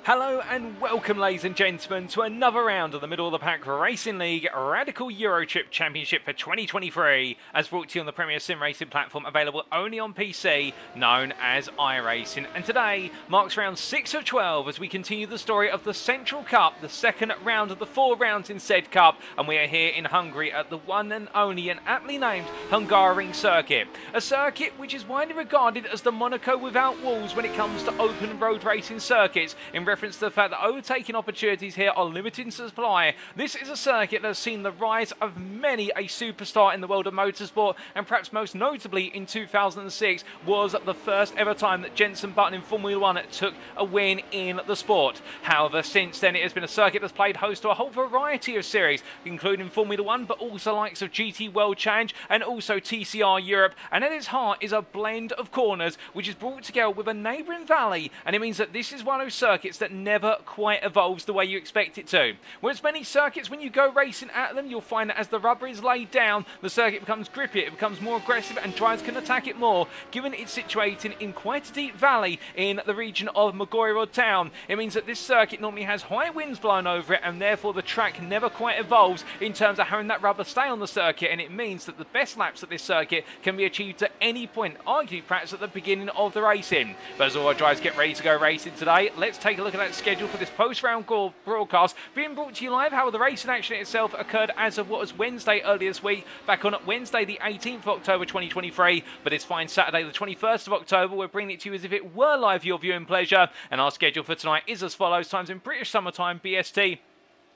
Hello and welcome, ladies and gentlemen, to another round of the Middle of the Pack Racing League Radical Eurotrip Championship for 2023, as brought to you on the Premier Sim Racing platform available only on PC, known as iRacing. And today marks round 6 of 12 as we continue the story of the Central Cup, the second round of the 4 rounds in said cup, and we are here in Hungary at the one and only and aptly named Hungaroring circuit. A circuit which is widely regarded as the Monaco without walls when it comes to open road racing circuits, in reference to the fact that overtaking opportunities here are limited in supply. This is a circuit that has seen the rise of many a superstar in the world of motorsport, and perhaps most notably in 2006 was the first ever time that Jenson Button in Formula 1 took a win in the sport. However, since then it has been a circuit that's played host to a whole variety of series, including Formula 1, but also likes of GT World Challenge and also TCR Europe, and at its heart is a blend of corners which is brought together with a neighbouring valley, and it means that this is one of those circuits that never quite evolves the way you expect it to. Whereas many circuits, when you go racing at them, you'll find that as the rubber is laid down, the circuit becomes grippier, it becomes more aggressive, and drivers can attack it more. Given it's situated in quite a deep valley in the region of Mogyoród town, it means that this circuit normally has high winds blowing over it, and therefore the track never quite evolves in terms of having that rubber stay on the circuit, and it means that the best laps at this circuit can be achieved at any point, arguably perhaps at the beginning of the racing. But as all our drivers get ready to go racing today, let's take a look at that schedule for this post-round broadcast being brought to you live. How the racing action itself occurred as of what was Wednesday earlier this week, back on Wednesday the 18th of October 2023, but it's fine Saturday the 21st of October. We're bringing it to you as if it were live for your viewing pleasure, and our schedule for tonight is as follows: times in British Summertime BST,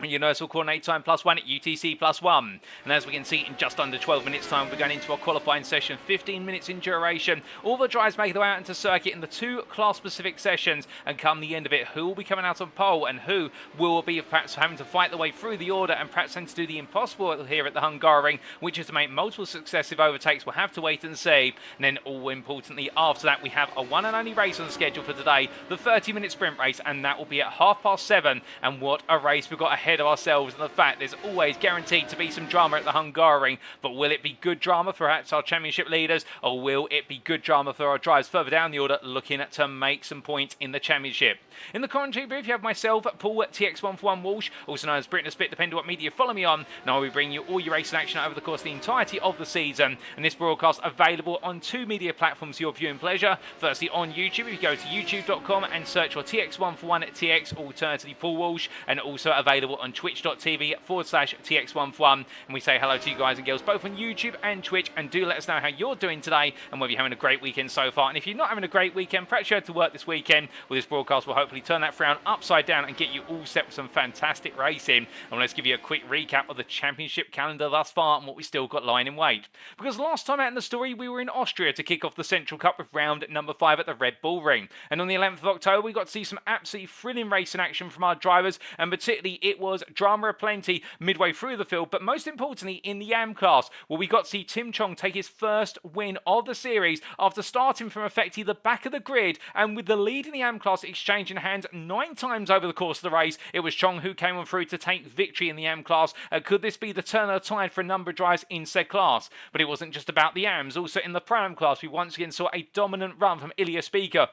Universal Coordinate Time +1 at UTC +1. And as we can see, in just under 12 minutes time, we're going into our qualifying session, 15 minutes in duration. All the drivers make their way out into circuit in the 2 class-specific sessions, and come the end of it, who will be coming out on pole and who will be perhaps having to fight their way through the order and perhaps having to do the impossible here at the Hungaroring, which is to make multiple successive overtakes. We'll have to wait and see. And then, all importantly, after that, we have a one and only race on the schedule for today, the 30-minute sprint race, and that will be at 7:30. And what a race we've got ahead of ourselves, and the fact there's always guaranteed to be some drama at the Hungaroring. But will it be good drama for perhaps our championship leaders, or will it be good drama for our drivers further down the order looking to make some points in the championship? In the commentary booth, you have myself, Paul at TX141 Walsh, also known as Britain a Spit, depending on what media you follow me on. Now we bring you all your racing action over the course of the entirety of the season, and this broadcast available on 2 media platforms for your viewing pleasure. Firstly, on YouTube, if you go to youtube.com and search for TX141 TX, alternatively Paul Walsh, and also available on twitch.tv/TX141. And we say hello to you guys and girls both on YouTube and Twitch, and do let us know how you're doing today and whether you're having a great weekend so far. And if you're not having a great weekend, perhaps you had to work this weekend, well, this broadcast will hopefully turn that frown upside down and get you all set with some fantastic racing. And let's give you a quick recap of the championship calendar thus far and what we still got lying in wait. Because last time out in the story, we were in Austria to kick off the Central Cup with round number 5 at the Red Bull Ring. And on the 11th of October, we got to see some absolutely thrilling racing action from our drivers, and particularly it was drama aplenty midway through the field, but most importantly in the AM class, where we got to see Tim Chong take his first win of the series after starting from effectively the back of the grid, and with the lead in the AM class exchanging hands 9 times over the course of the race, it was Chong who came on through to take victory in the AM class. Could this be the turn of the tide for a number of drivers in said class? But it wasn't just about the AMs. Also in the Pro-Am class, we once again saw a dominant run from Ilya Speaker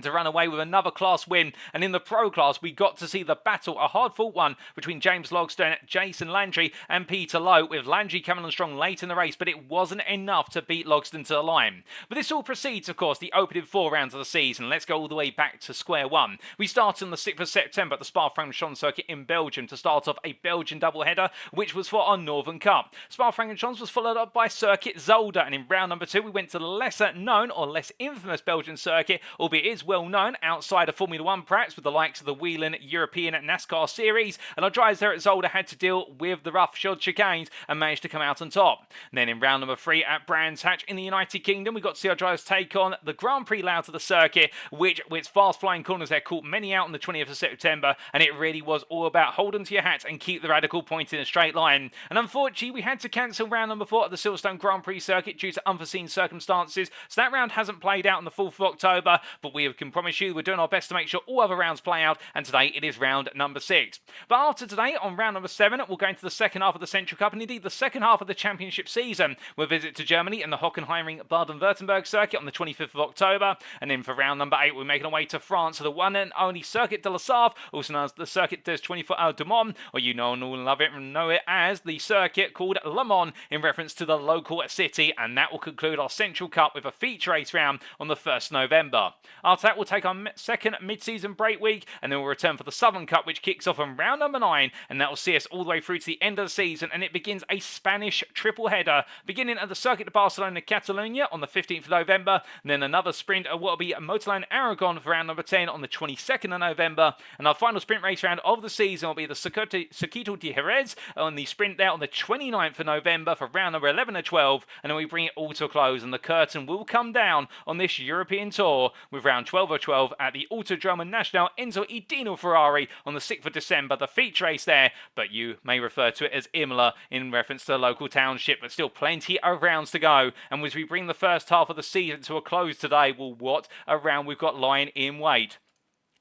to run away with another class win. And in the pro class, we got to see the battle, a hard-fought one, between James Logstone, Jason Landry and Peter Lowe, with Landry coming on strong late in the race, but it wasn't enough to beat Logstone to the line. But this all precedes, of course, the opening 4 rounds of the season. Let's go all the way back to square one. We started on the 6th of September at the Spa-Francorchamps circuit in Belgium to start off a Belgian doubleheader, which was for our Northern Cup. Spa-Francorchamps was followed up by Circuit Zolder, and in round number 2, we went to the lesser known or less infamous Belgian circuit, albeit it is well known outside of Formula 1 perhaps, with the likes of the Whelen European NASCAR Series, and our drivers there at Zolder had to deal with the roughshod chicanes and managed to come out on top. And then in round number 3 at Brands Hatch in the United Kingdom, we got to see our drivers take on the Grand Prix layout of the circuit, which with its fast flying corners there caught many out on the 20th of September, and it really was all about hold on to your hat and keep the radical point in a straight line. And unfortunately, we had to cancel round number 4 at the Silverstone Grand Prix circuit due to unforeseen circumstances, so that round hasn't played out on the 4th of October, but we have can promise you we're doing our best to make sure all other rounds play out, and today it is round number 6. But after today, on round number 7, we'll go into the second half of the Central Cup, and indeed the second half of the championship season. We'll visit to Germany and the Hockenheimring Baden-Württemberg circuit on the 25th of October, and then for round number 8, we're making our way to France to the one and only Circuit de la Sarthe, also known as the Circuit des 24 Heures du Mans, or you know and all love it and know it as the circuit called Le Mans in reference to the local city, and that will conclude our Central Cup with a feature race round on the 1st November. After that, we'll take our second mid-season break week, and then we'll return for the Southern Cup, which kicks off on round number 9, and that will see us all the way through to the end of the season, and it begins a Spanish triple header, beginning at the Circuit de Barcelona Catalunya on the 15th of November, and then another sprint at what will be Motorland Aragon for round number 10 on the 22nd of November, and our final sprint race round of the season will be the Circuito de Jerez on the sprint there on the 29th of November for round number 11 and 12, and then we bring it all to a close, and the curtain will come down on this European tour with round 12 of 12 at the Autodromo Nacional Enzo E. Dino Ferrari on the 6th of December, the feature race there, but you may refer to it as Imola in reference to the local township, but still plenty of rounds to go. And as we bring the first half of the season to a close today, well, what a round we've got lying in wait.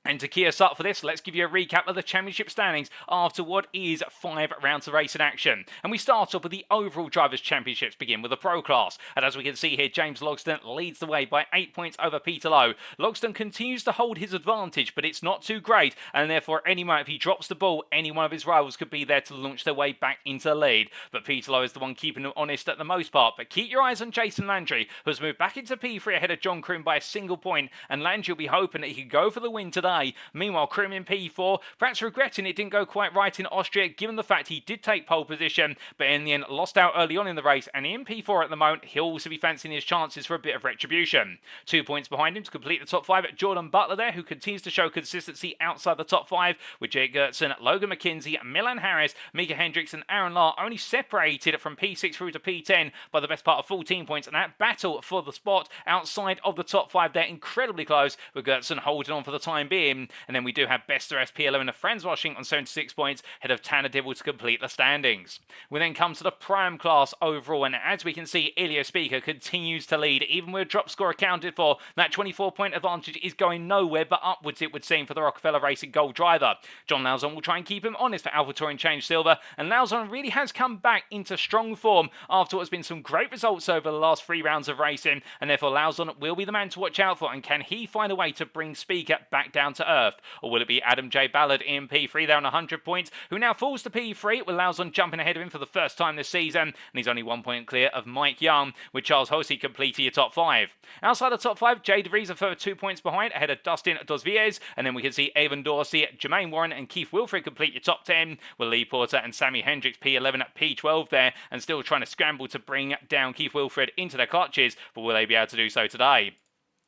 And to key us up for this, let's give you a recap of the championship standings after what is 5 rounds of racing action. And we start off with the overall Drivers' Championships, begin with the Pro Class. And as we can see here, James Logsdon leads the way by 8 points over Peter Lowe. Logsdon continues to hold his advantage, but it's not too great, and therefore any moment if he drops the ball, any one of his rivals could be there to launch their way back into the lead. But Peter Lowe is the one keeping him honest at the most part. But keep your eyes on Jason Landry, who has moved back into P3 ahead of John Kroon by a single point, and Landry will be hoping that he could go for the win today. Meanwhile, Kroon in P4, perhaps regretting it didn't go quite right in Austria, given the fact he did take pole position, but in the end lost out early on in the race, and in P4 at the moment, he'll also be fancying his chances for a bit of retribution. 2 points behind him to complete the top 5 at Jordan Butler there, who continues to show consistency outside the top 5, with Jake Gertson, Logan McKenzie, Milan Harris, Mika Hendricks and Aaron Lahr only separated from P6 through to P10 by the best part of 14 points, and that battle for the spot outside of the top 5 there incredibly close, with Gertson holding on for the time being. And then we do have Bester SP11 of Franz Washing on 76 points, ahead of Tanner Dibble to complete the standings. We then come to the Prime Class overall, and as we can see, Ilya Speaker continues to lead, even with a drop score accounted for. That 24-point advantage is going nowhere but upwards, it would seem, for the Rockefeller Racing Gold driver. John Lauzon will try and keep him honest for AlphaTauri Change Silver, and Lauzon really has come back into strong form after what's been some great results over the last 3 rounds of racing, and therefore Lauzon will be the man to watch out for. And can he find a way to bring Speaker back down to earth? Or will it be Adam J. Ballard in P3 there on 100 points, who now falls to P3 with Lauzon jumping ahead of him for the first time this season, and he's only 1 point clear of Mike Young, with Charles Hosey completing your top 5. Outside the top 5, Jay DeVries a further 2 points behind, ahead of Dustin Dosviez, and then we can see Avon Dorsey, Jermaine Warren and Keith Wilfred complete your top 10, with Lee Porter and Sammy Hendricks P11 at P12 there, and still trying to scramble to bring down Keith Wilfred into their clutches, but will they be able to do so today?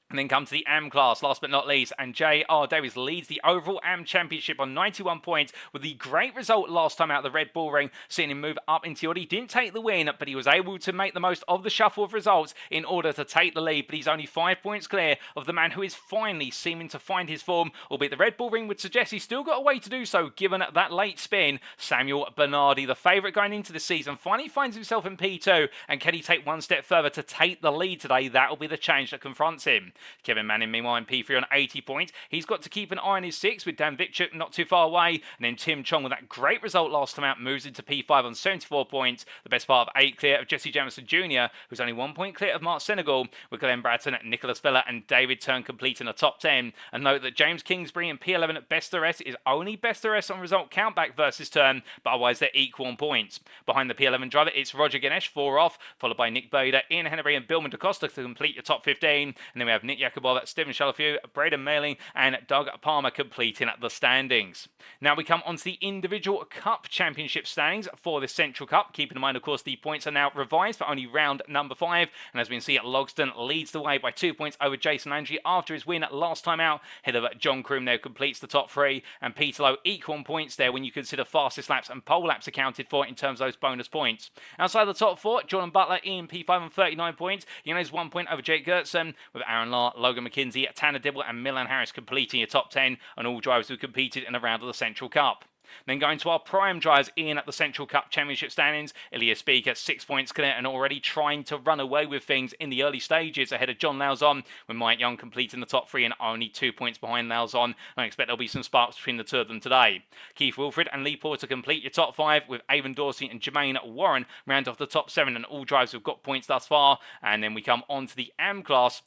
And then come to the AM class, last but not least, and J.R. Davies leads the overall AM Championship on 91 points with the great result last time out of the Red Bull Ring, seeing him move up into what he didn't take the win, but he was able to make the most of the shuffle of results in order to take the lead, but he's only 5 points clear of the man who is finally seeming to find his form, albeit the Red Bull Ring would suggest he's still got a way to do so given that late spin. Samuel Bernardi, the favourite going into the season, finally finds himself in P2, and can he take one step further to take the lead today? That will be the challenge that confronts him. Kevin Manning, meanwhile, in P3 on 80 points. He's got to keep an eye on his 6 with Dan Vitchuk not too far away. And then Tim Chong, with that great result last time out, moves into P5 on 74 points. The best part of 8 clear of Jesse Jamison Jr., who's only 1 point clear of Mark Senegal, with Glenn Bratton, Nicholas Villa and David Turn completing the top 10. And note that James Kingsbury in P11 at Best DRS is only Best DRS on result countback versus Turn, but otherwise they're equal on points. Behind the P11 driver, it's Roger Ganesh, 4 off, followed by Nick Bader, Ian Henry and Billman DaCosta to complete your top 15. And then we have Nick Yakubov, Stephen Shalafew, Braden Mailing and Doug Palmer completing the standings. Now we come on to the individual Cup Championship standings for the Central Cup. Keeping in mind, of course, the points are now revised for only round number 5. And as we can see, Logsdon leads the way by 2 points over Jason Landry after his win last time out. Head of John Kroon there completes the top 3. And Peter Lowe equal on points there when you consider fastest laps and pole laps accounted for in terms of those bonus points. Outside the top 4, Jordan Butler in P5 on 39 points. He only has 1 point over Jake Gertson, with Aaron Lahr, Logan McKenzie, Tanner Dibble and Milan Harris completing your top 10 on all drivers who competed in a round of the Central Cup. Then going to our prime drivers in at the Central Cup Championship standings, Ilya Speaker 6 points clear and already trying to run away with things in the early stages ahead of John Lauzon, with Mike Young completing the top 3 and only 2 points behind Lauzon. I expect there'll be some sparks between the two of them today. Keith Wilfred and Lee Porter complete your top 5, with Avon Dorsey and Jermaine Warren round off the top 7, and all drivers have got points thus far. And then we come on to the AM class.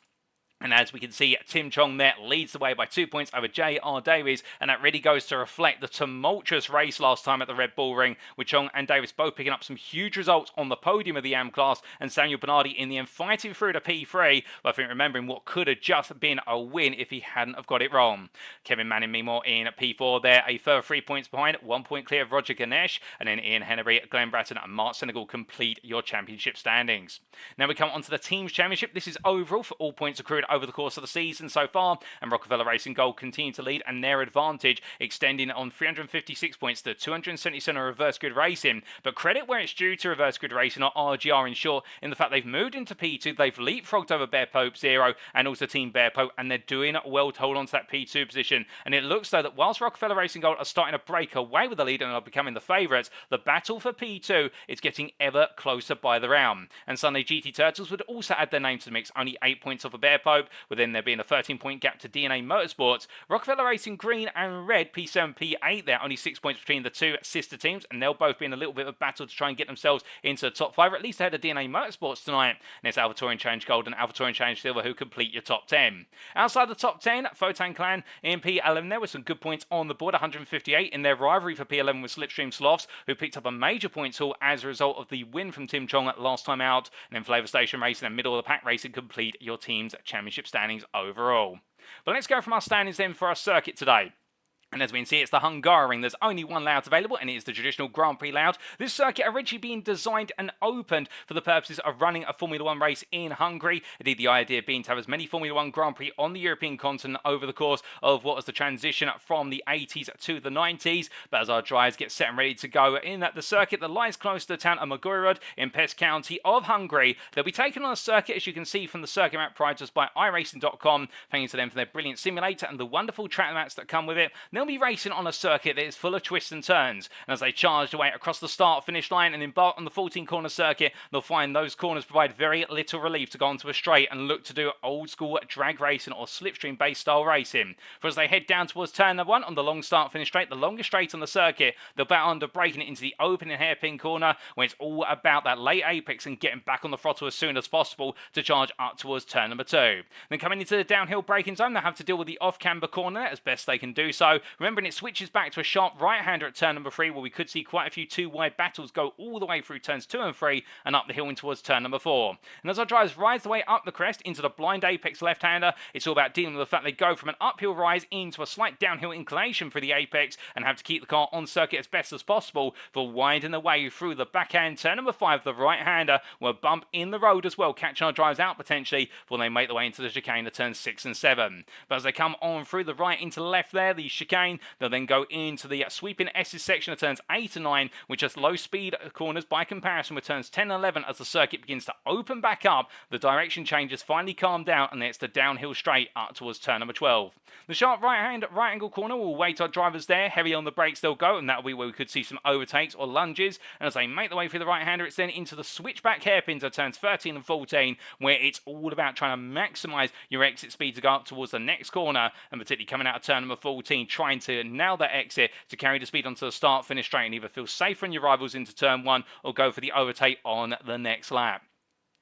And as we can see, Tim Chong there leads the way by 2 points over J.R. Davies, and that really goes to reflect the tumultuous race last time at the Red Bull Ring, with Chong and Davies both picking up some huge results on the podium of the AM class, and Samuel Bernardi in the end fighting through to P3, but I think remembering what could have just been a win if he hadn't have got it wrong. Kevin Manning, meanwhile, in P4 there, a further 3 points behind, 1 point clear of Roger Ganesh, and then Ian Henry, Glenn Bratton and Mark Senegal complete your championship standings. Now we come on to the Teams Championship. This is overall for all points accrued over the course of the season so far, and Rockefeller Racing Gold continue to lead, and their advantage extending on 356 points to 277 of Reverse Grid Racing. But credit where it's due to Reverse Grid Racing, or RGR in short, in the fact they've moved into P2, they've leapfrogged over Bear Pope Zero and also Team Bear Pope, and they're doing well to hold on to that P2 position. And it looks though that whilst Rockefeller Racing Gold are starting to break away with the lead and are becoming the favourites, the battle for P2 is getting ever closer by the round. And Sunday GT Turtles would also add their name to the mix, only 8 points off of Bear Pope, within there being a 13-point gap to DNA Motorsports. Rockefeller Racing Green and Red, P7, P8 there, only 6 points between the two sister teams, and they'll both be in a little bit of a battle to try and get themselves into the top 5, or at least ahead of DNA Motorsports tonight. And it's AlphaTauri Challenge Gold and AlphaTauri Challenge Silver who complete your top 10. Outside the top 10, Photon Clan in P11 there with some good points on the board, 158 in their rivalry for P11 with Slipstream Sloths, who picked up a major points haul as a result of the win from Tim Chong last time out. And then Flavor Station Racing and Middle of the Pack Racing complete your team's championship standings overall. But let's go from our standings then for our circuit today. And as we can see, it's the Hungaroring. There's only one layout available, and it is the traditional Grand Prix layout. This circuit originally being designed and opened for the purposes of running a Formula 1 race in Hungary. Indeed, the idea being to have as many Formula 1 Grand Prix on the European continent over the course of what was the transition from the 80s to the 90s. But as our drivers get set and ready to go in at the circuit that lies close to the town of Mogyoród in Pest County of Hungary, they'll be taken on a circuit, as you can see from the circuit map provided to us by iRacing.com. Thank you to them for their brilliant simulator and the wonderful track mats that come with it. They'll be racing on a circuit that is full of twists and turns, and as they charge away across the start-finish line and embark on the 14-corner circuit, they'll find those corners provide very little relief to go onto a straight and look to do old-school drag racing or slipstream-based style racing. For as they head down towards turn number 1 on the long start-finish straight, the longest straight on the circuit, they'll battle under breaking it into the open and hairpin corner, where it's all about that late apex and getting back on the throttle as soon as possible to charge up towards turn number 2. Then coming into the downhill braking zone, they have to deal with the off-camber corner as best they can do so, remembering it switches back to a sharp right-hander at turn number 3, where we could see quite a few two-wide battles go all the way through turns 2 and 3 and up the hill and towards turn number 4. And as our drivers rise the way up the crest into the blind apex left-hander, it's all about dealing with the fact they go from an uphill rise into a slight downhill inclination for the apex and have to keep the car on circuit as best as possible for winding the way through the backhand turn number 5, the right-hander, will bump in the road as well, catching our drivers out potentially before they make their way into the chicane of turns 6 and 7. But as they come on through the right into left there, the chicane, they'll then go into the sweeping S's section of turns 8 and 9, which has low speed corners by comparison with turns 10 and 11. As the circuit begins to open back up, the direction changes finally calm down, and then it's the downhill straight up towards turn number 12. The sharp right angle corner will wait our drivers there, heavy on the brakes they'll go, and that'll be where we could see some overtakes or lunges. And as they make their way through the right hander, it's then into the switchback hairpins of turns 13 and 14, where it's all about trying to maximise your exit speed to go up towards the next corner, and particularly coming out of turn number 14, trying to nail that exit to carry the speed onto the start-finish straight and either feel safer on your rivals into turn 1 or go for the overtake on the next lap.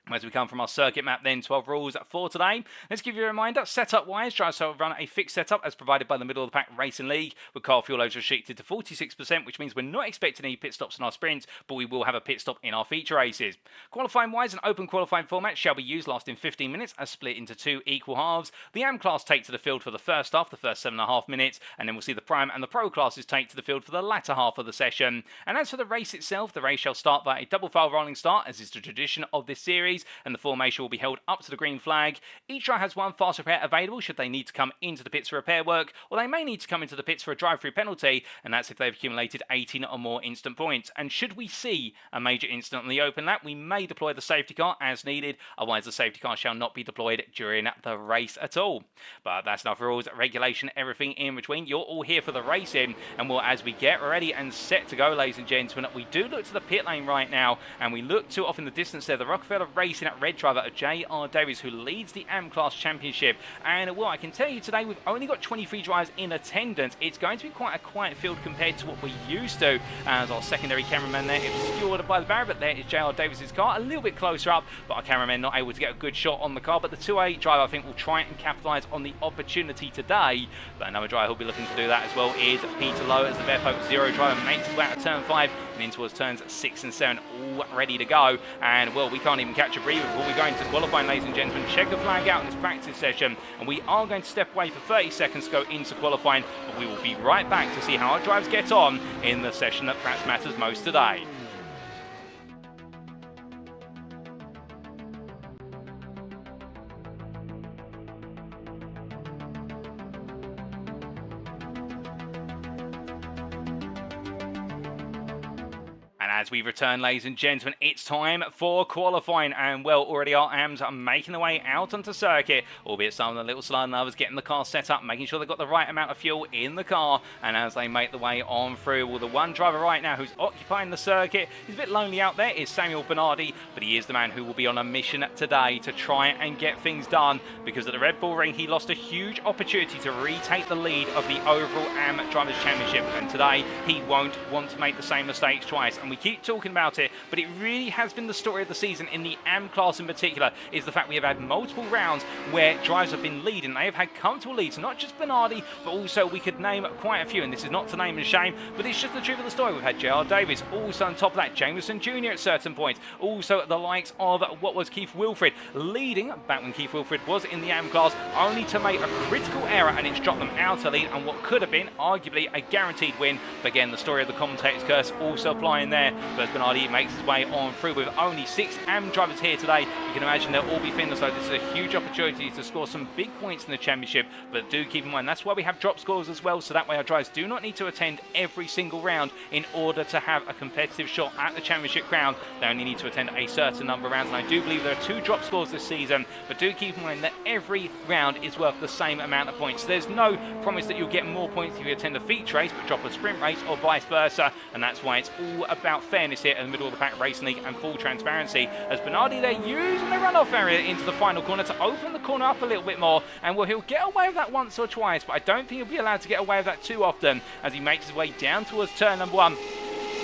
As we come from our circuit map then, 12 rules for today. Let's give you a reminder, setup-wise, drivers will run a fixed setup as provided by the Middle of the Pack Racing League, with car fuel loads restricted to 46%, which means we're not expecting any pit stops in our sprints, but we will have a pit stop in our feature races. Qualifying-wise, an open qualifying format shall be used lasting 15 minutes as split into 2 equal halves. The AM class take to the field for the first half, the first 7.5 minutes, and then we'll see the Prime and the Pro classes take to the field for the latter half of the session. And as for the race itself, the race shall start by a double file rolling start, as is the tradition of this series. entries, and the formation will be held up to the green flag. Each driver has one fast repair available should they need to come into the pits for repair work, or they may need to come into the pits for a drive-through penalty, and that's if they've accumulated 18 or more instant points. And should we see a major incident on the open lap, we may deploy the safety car as needed, otherwise the safety car shall not be deployed during the race at all. But that's enough rules, regulation, everything in between. You're all here for the racing, and well, as we get ready and set to go, ladies and gentlemen, we do look to the pit lane right now, and we look to off in the distance there, the Rockefeller Racing at red driver J.R. Davies, who leads the AM Class Championship. And well, I can tell you today, we've only got 23 drivers in attendance. It's going to be quite a quiet field compared to what we're used to, as our secondary cameraman there obscured by the barrier, but there is J.R. Davies' car, a little bit closer up, but our cameraman not able to get a good shot on the car. But the 2A driver, I think, will try and capitalise on the opportunity today. But another driver who'll be looking to do that as well is Peter Lowe, as the Bearpoke Zero driver makes his way out of turn 5 and in towards turns 6 and 7, all ready to go. And well, we can't even catch a breather before we go into qualifying, ladies and gentlemen. Check the flag out in this practice session, and we are going to step away for 30 seconds to go into qualifying, but we will be right back to see how our drivers get on in the session that perhaps matters most today. As we return, ladies and gentlemen, it's time for qualifying, and well, already our AMs are making their way out onto circuit, albeit some of the little slower than others, getting the car set up, making sure they've got the right amount of fuel in the car. And as they make the way on through, well, the one driver right now who's occupying the circuit, he's a bit lonely out there, is Samuel Bernardi, but he is the man who will be on a mission today to try and get things done, because at the Red Bull Ring he lost a huge opportunity to retake the lead of the overall AM Drivers' Championship, and today he won't want to make the same mistakes twice. And we keep talking about it, but it really has been the story of the season in the AM class in particular, is the fact we have had multiple rounds where drivers have been leading. They have had comfortable leads, not just Bernardi, but also we could name quite a few, and this is not to name and shame, but it's just the truth of the story. We've had J.R. Davies, also on top of that Jameson Jr. at certain points, also the likes of what was Keith Wilfred, leading back when Keith Wilfred was in the AM class, only to make a critical error and it's dropped them out of lead, and what could have been arguably a guaranteed win. But again, the story of the commentator's curse also applying there. But Bernardi makes his way on through with only 6 AM drivers here today. You can imagine they'll all be feeling as though this is a huge opportunity to score some big points in the championship. But do keep in mind, that's why we have drop scores as well, so that way our drivers do not need to attend every single round in order to have a competitive shot at the championship crown. They only need to attend a certain number of rounds, and I do believe there are 2 drop scores this season, but do keep in mind that every round is worth the same amount of points. There's no promise that you'll get more points if you attend a feature race but drop a sprint race, or vice versa, and that's why it's all about fairness here in the middle of the pack racing league and full transparency, as Bernardi there using the runoff area into the final corner to open the corner up a little bit more, and well, he'll get away with that once or twice, but I don't think he'll be allowed to get away with that too often as he makes his way down towards turn number 1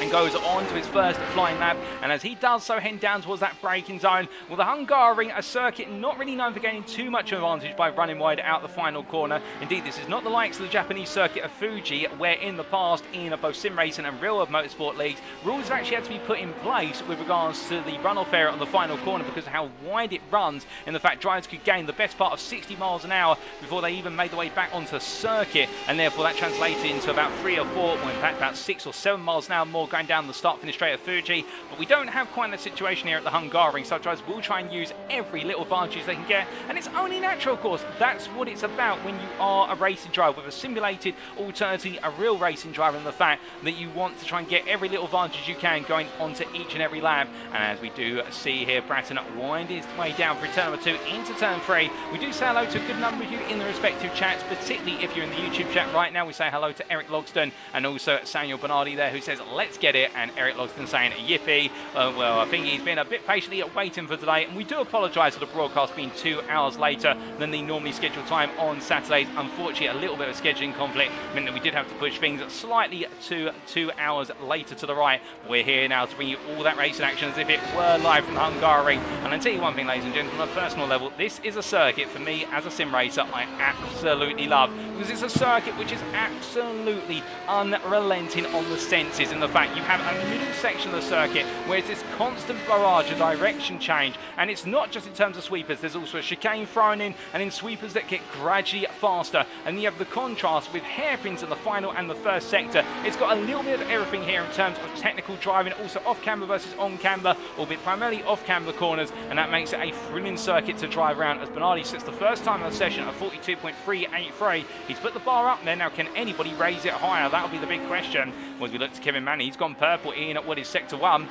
and goes on to his first flying lap. And as he does so, heading down towards that braking zone, well, the Hungaroring, a circuit not really known for gaining too much advantage by running wide out the final corner. Indeed, this is not the likes of the Japanese circuit of Fuji, where in the past, in both sim racing and real world motorsport leagues, rules have actually had to be put in place with regards to the runoff area on the final corner because of how wide it runs, and the fact drivers could gain the best part of 60 miles an hour before they even made their way back onto circuit, and therefore that translated into about 3 or 4, or in fact about 6 or 7 miles an hour more going down the start finish straight at Fuji. But we don't have quite that situation here at the Hungaroring, so drivers will try and use every little advantage they can get, and it's only natural, of course. That's what it's about when you are a racing driver with a simulated alternative, a real racing driver, and the fact that you want to try and get every little advantage you can going onto each and every lap. And as we do see here, Bratton winding his way down through turn number 2 into turn 3. We do say hello to a good number of you in the respective chats, particularly if you're in the YouTube chat right now. We say hello to Eric Logston and also Samuel Bernardi there, who says let's get it, and Eric Logston saying yippee. Well, I think he's been a bit patiently waiting for today, and we do apologise for the broadcast being 2 hours later than the normally scheduled time on Saturdays. Unfortunately, a little bit of scheduling conflict meant that we did have to push things slightly to 2 hours later to the right. We're here now to bring you all that racing action as if it were live from the Hungaroring. And I'll tell you one thing, ladies and gentlemen, on a personal level, this is a circuit for me as a sim racer I absolutely love, because it's a circuit which is absolutely unrelenting on the senses, and the fact that, you have a middle section of the circuit where it's this constant barrage of direction change, and it's not just in terms of sweepers, there's also a chicane thrown in, and in sweepers that get gradually faster, and you have the contrast with hairpins in the final and the first sector. It's got a little bit of everything here in terms of technical driving, also off-camber versus on-camber, albeit primarily off-camber corners, and that makes it a thrilling circuit to drive around as Bernardi sits the first time in the session at 42.383. He's put the bar up there. Now, can anybody raise it higher? That'll be the big question. As we look to Kevin Manning, he's gone purple in at what is sector 1.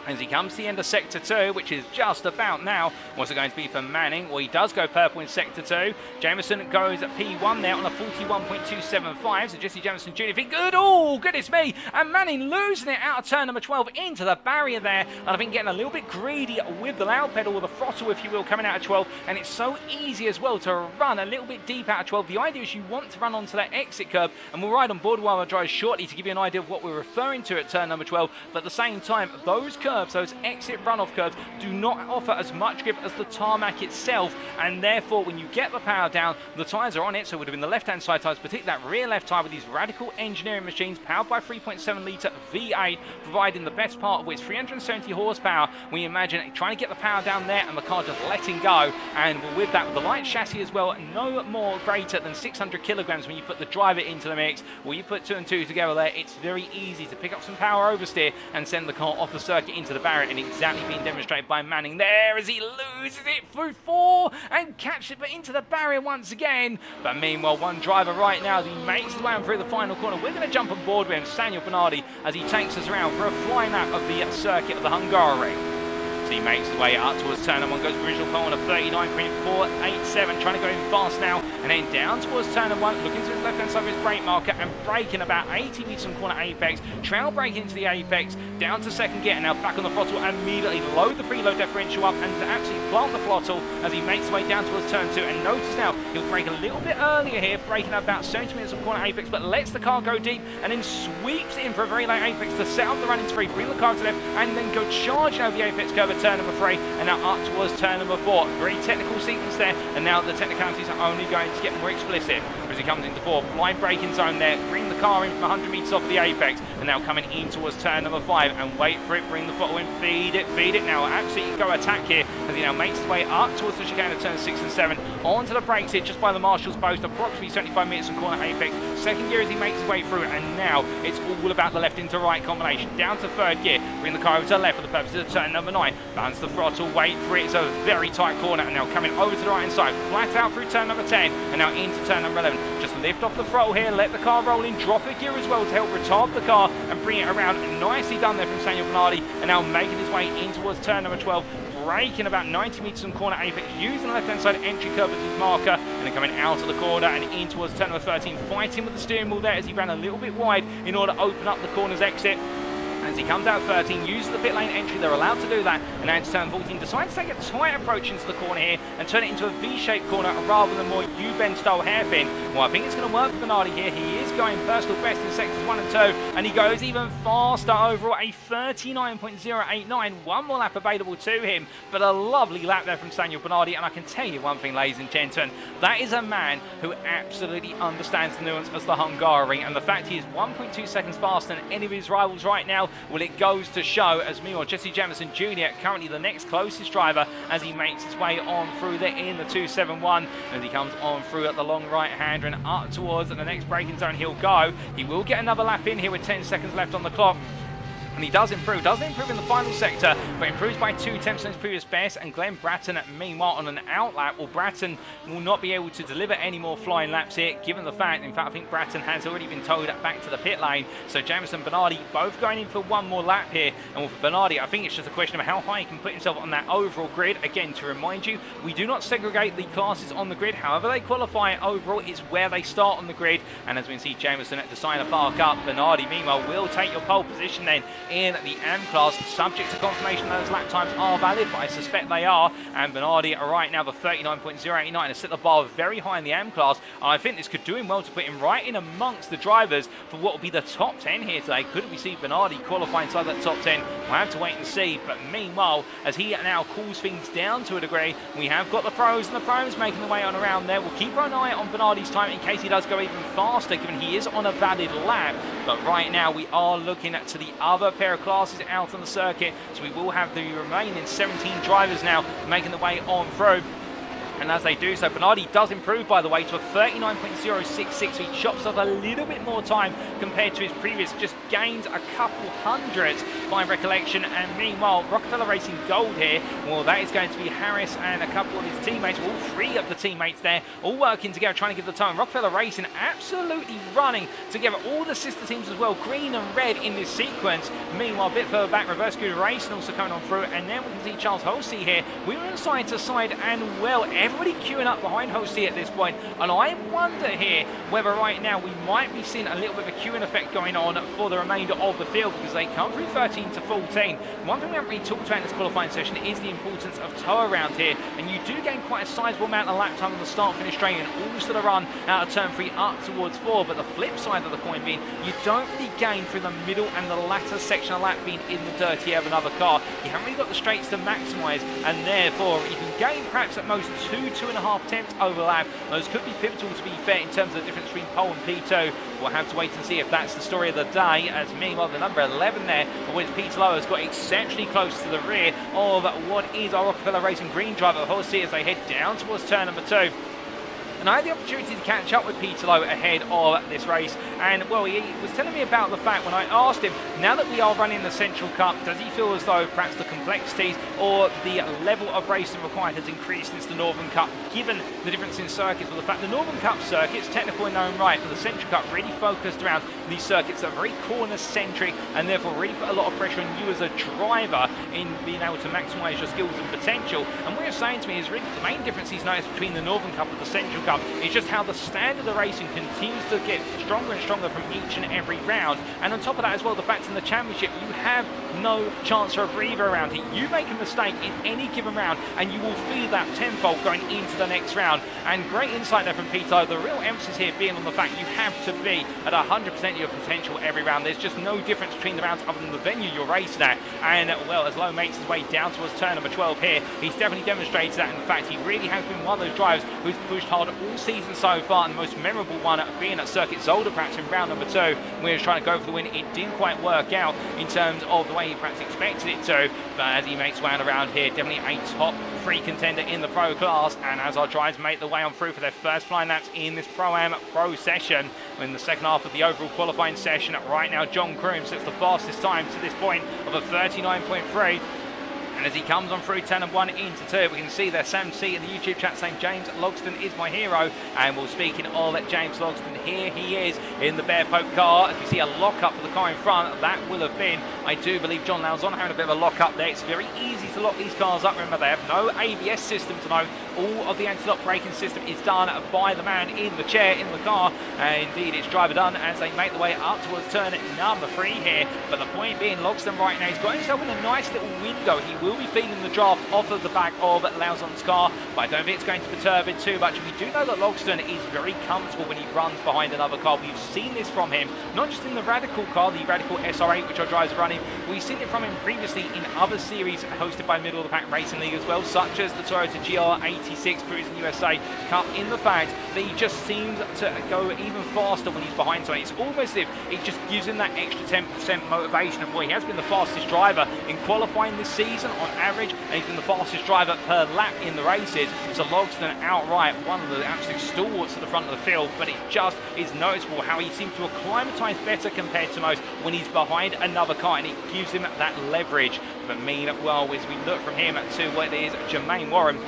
As he comes to the end of Sector 2, which is just about now. What's it going to be for Manning? Well, he does go purple in Sector 2. Jameson goes at P1 there on a 41.275. So Jesse Jameson Jr. Good. Oh, goodness me. And Manning losing it out of turn number 12 into the barrier there. And I think getting a little bit greedy with the loud pedal, or the throttle, if you will, coming out of 12. And it's so easy as well to run a little bit deep out of 12. The idea is you want to run onto that exit curb. And we'll ride on board while I drive shortly to give you an idea of what we're referring to at turn number 12. But at the same time, those curves, those exit runoff curves, do not offer as much grip as the tarmac itself, and therefore when you get the power down, the tyres are on it. So it would have been the left-hand side tyres, particularly that rear left tyre with these radical engineering machines powered by 3.7 litre V8, providing the best part of which 370 horsepower. We imagine trying to get the power down there and the car just letting go, and with that, with the light chassis as well, no more greater than 600 kilograms when you put the driver into the mix. Well, you put 2 and 2 together there, it's very easy to pick up some power oversteer and send the car off the circuit into the barrier, and exactly being demonstrated by Manning there as he loses it through 4 and catches it but into the barrier once again. But meanwhile, one driver right now as he makes his way on through the final corner. We're going to jump on board with him, Samuel Bernardi, as he takes us around for a flying lap of the circuit of the Hungaroring. So he makes his way up towards turn number 1, goes original pole on a 39.487, trying to go in fast now, and then down towards turn number 1, looking to his left-hand side of his brake marker and braking about 80 metres from corner apex, trail braking into the apex, down to second gear, and now back on the throttle, and immediately load the preload differential up and actually plant the throttle as he makes his way down towards turn 2. And notice now, he'll brake a little bit earlier here, braking at about 70 metres from corner apex, but lets the car go deep, and then sweeps in for a very late apex to set up the running spree, bring the car to left, and then go charging over the apex curve at turn number 3, and now up towards turn number 4. Very technical sequence there, and now the technicalities are only going to get more explicit as he comes into 4. Blind braking zone there, bring the car in from 100 metres off the apex, and now coming in towards turn number 5, and wait for it, bring the throttle in, feed it now, absolutely go attack here, as he now makes his way up towards the chicane of turn 6 and 7, onto the brakes here, just by the marshal's post, approximately 75 metres from corner apex, second gear as he makes his way through, and now it's all about the left into right combination, down to third gear, bring the car over to the left for the purposes of turn number 9, balance the throttle, wait for it, it's a very tight corner, and now coming over to the right hand side, flat out through turn number 10, and now into turn number 11, just lift off the throttle here, let the car roll in, drop a gear as well to help retard the car and bring it around. Nicely done there from Samuel Bernardi, and now making his way in towards turn number 12, braking about 90 metres from corner apex, using the left hand side entry curve as his marker, and then coming out of the corner and in towards turn number 13, fighting with the steering wheel there as he ran a little bit wide in order to open up the corner's exit. As he comes out 13, uses the pit lane entry, they're allowed to do that, and now into turn 14, decides to take a tight approach into the corner here and turn it into a V-shaped corner rather than more U-bend style hairpin. Well, I think it's going to work for Bernardi here. He is going personal best in sectors 1 and 2, and he goes even faster overall, a 39.089, one more lap available to him, but a lovely lap there from Samuel Bernardi. And I can tell you one thing, ladies and gentlemen, that is a man who absolutely understands the nuance as the Hungaroring, and the fact he is 1.2 seconds faster than any of his rivals right now, well, it goes to show, as meanwhile Jesse Jameson Jr., currently the next closest driver, as he makes his way on through there in the 271, as he comes on through at the long right hander and up towards the next braking zone he'll go. He will get another lap in here with 10 seconds left on the clock. And he does improve in the final sector, but improves by 2 tenths on his previous best. And Glenn Bratton, meanwhile, on an out lap, well, Bratton will not be able to deliver any more flying laps here, given the fact, in fact, I think Bratton has already been towed back to the pit lane. So Jameson, Bernardi, both going in for one more lap here. And with Bernardi, I think it's just a question of how high he can put himself on that overall grid. Again, to remind you, we do not segregate the classes on the grid. However they qualify overall, it's where they start on the grid. And as we can see, Jameson decide to park up. Bernardi, meanwhile, will take your pole position then in the AM class, subject to confirmation those lap times are valid, but I suspect they are. And Bernardi right now, the 39.089, has set the bar very high in the AM class. And I think this could do him well to put him right in amongst the drivers for what will be the top 10 here today. Could we see Bernardi qualify inside that top 10? We'll have to wait and see. But meanwhile, as he now cools things down to a degree, we have got the pros, and the pros making the way on around there. We'll keep an eye on Bernardi's time in case he does go even faster, given he is on a valid lap. But right now we are looking to the other pair of classes out on the circuit, so we will have the remaining 17 drivers now making the way on through. And as they do so, Bernardi does improve, by the way, to a 39.066. He chops off a little bit more time compared to his previous, just gains a couple hundreds by recollection. And meanwhile, Rockefeller Racing Gold here, well, that is going to be Harris and a couple of his teammates, all three of the teammates there, all working together, trying to give the time. Rockefeller Racing absolutely running together, all the sister teams as well, green and red in this sequence. Meanwhile, a bit further back, Reverse Scooter Racing also coming on through, and then we can see Charles Holsey here. We're on side to side, and well, everybody queuing up behind Holsey at this point, and I wonder here whether right now we might be seeing a little bit of a queuing effect going on for the remainder of the field, because they come through 13 to 14. One thing we haven't really talked about in this qualifying session is the importance of tow around here, and you do gain quite a sizable amount of lap time on the start-finish straight, and also the run out of turn 3 up towards 4, but the flip side of the coin being you don't really gain through the middle and the latter section of lap being in the dirty air of another car. You haven't really got the straights to maximise, and therefore you can gain perhaps at most 2.5 tenths overlap. Those could be pivotal, to be fair, in terms of the difference between pole and P2. We'll have to wait and see if that's the story of the day, as meanwhile the number 11 there, with Peter Lowe, has got exceptionally close to the rear of what is our Rockefeller Racing green driver, Horsey, as they head down towards turn number 2. And I had the opportunity to catch up with Peter Lowe ahead of this race, and well, he was telling me about the fact when I asked him, now that we are running the Central Cup, does he feel as though perhaps the complexities or the level of racing required has increased since the Northern Cup, given the difference in circuits? Well, the fact the Northern Cup circuit's technical in their own right, but the Central Cup really focused around these circuits that are very corner-centric, and therefore really put a lot of pressure on you as a driver in being able to maximise your skills and potential. And what you're saying to me is really the main difference he's noticed between the Northern Cup and the Central Cup is just how the standard of racing continues to get stronger and stronger from each and every round. And on top of that as well, the fact in the championship you have no chance for a breather around here. You make a mistake in any given round and you will feel that tenfold going into the next round. And great insight there from Peter. The real emphasis here being on the fact you have to be at 100% of your potential every round. There's just no difference between the rounds other than the venue you're racing at. And well, as Lowe makes his way down towards turn number 12 here, he's definitely demonstrated that. In fact, he really has been one of those drivers who's pushed hard all season so far, and the most memorable one being at Circuit Zolder perhaps in round number 2, when he was trying to go for the win. It didn't quite work out in terms of the way he perhaps expected it to, but as he makes way around here, definitely a top 3 contender in the pro class. And as our drivers make the way on through for their first flying laps in this Pro-Am Pro session, in the second half of the overall qualifying session, right now John Kroom sets the fastest time to this point of a 39.3. And as he comes on through turn 1 into 2, we can see there Sam C in the YouTube chat saying James Logston is my hero. And we're speaking of James Logston, here he is in the Bear Pope car. As we see a lock-up for the car in front, that will have been, I do believe, John Lauzon having a bit of a lock-up there. It's very easy to lock these cars up. Remember, they have no ABS system to know. All of the anti-lock braking system is done by the man in the chair in the car. And indeed, it's driver done as they make the way up towards turn number 3 here. But the point being, Logston right now, he's got himself in a nice little window. He will be feeling the draft off of the back of Lauzon's car, but I don't think it's going to perturb it too much. We do know that Logston is very comfortable when he runs behind another car. We've seen this from him, not just in the Radical car, the Radical SR8, which our drivers are running. We've seen it from him previously in other series hosted by Middle of the Pack Racing League as well, such as the Toyota GR86 Cruising USA Cup, in the fact that he just seems to go even faster when he's behind someone. It's almost as if it just gives him that extra 10% motivation. And boy, he has been the fastest driver in qualifying this season on average, and he's been the fastest driver per lap in the races. So Logston outright one of the absolute stalwarts at the front of the field, but it just is noticeable how he seems to acclimatise better compared to most when he's behind another car, and it gives him that leverage. But meanwhile, as we look from him to what is Jermaine Warren,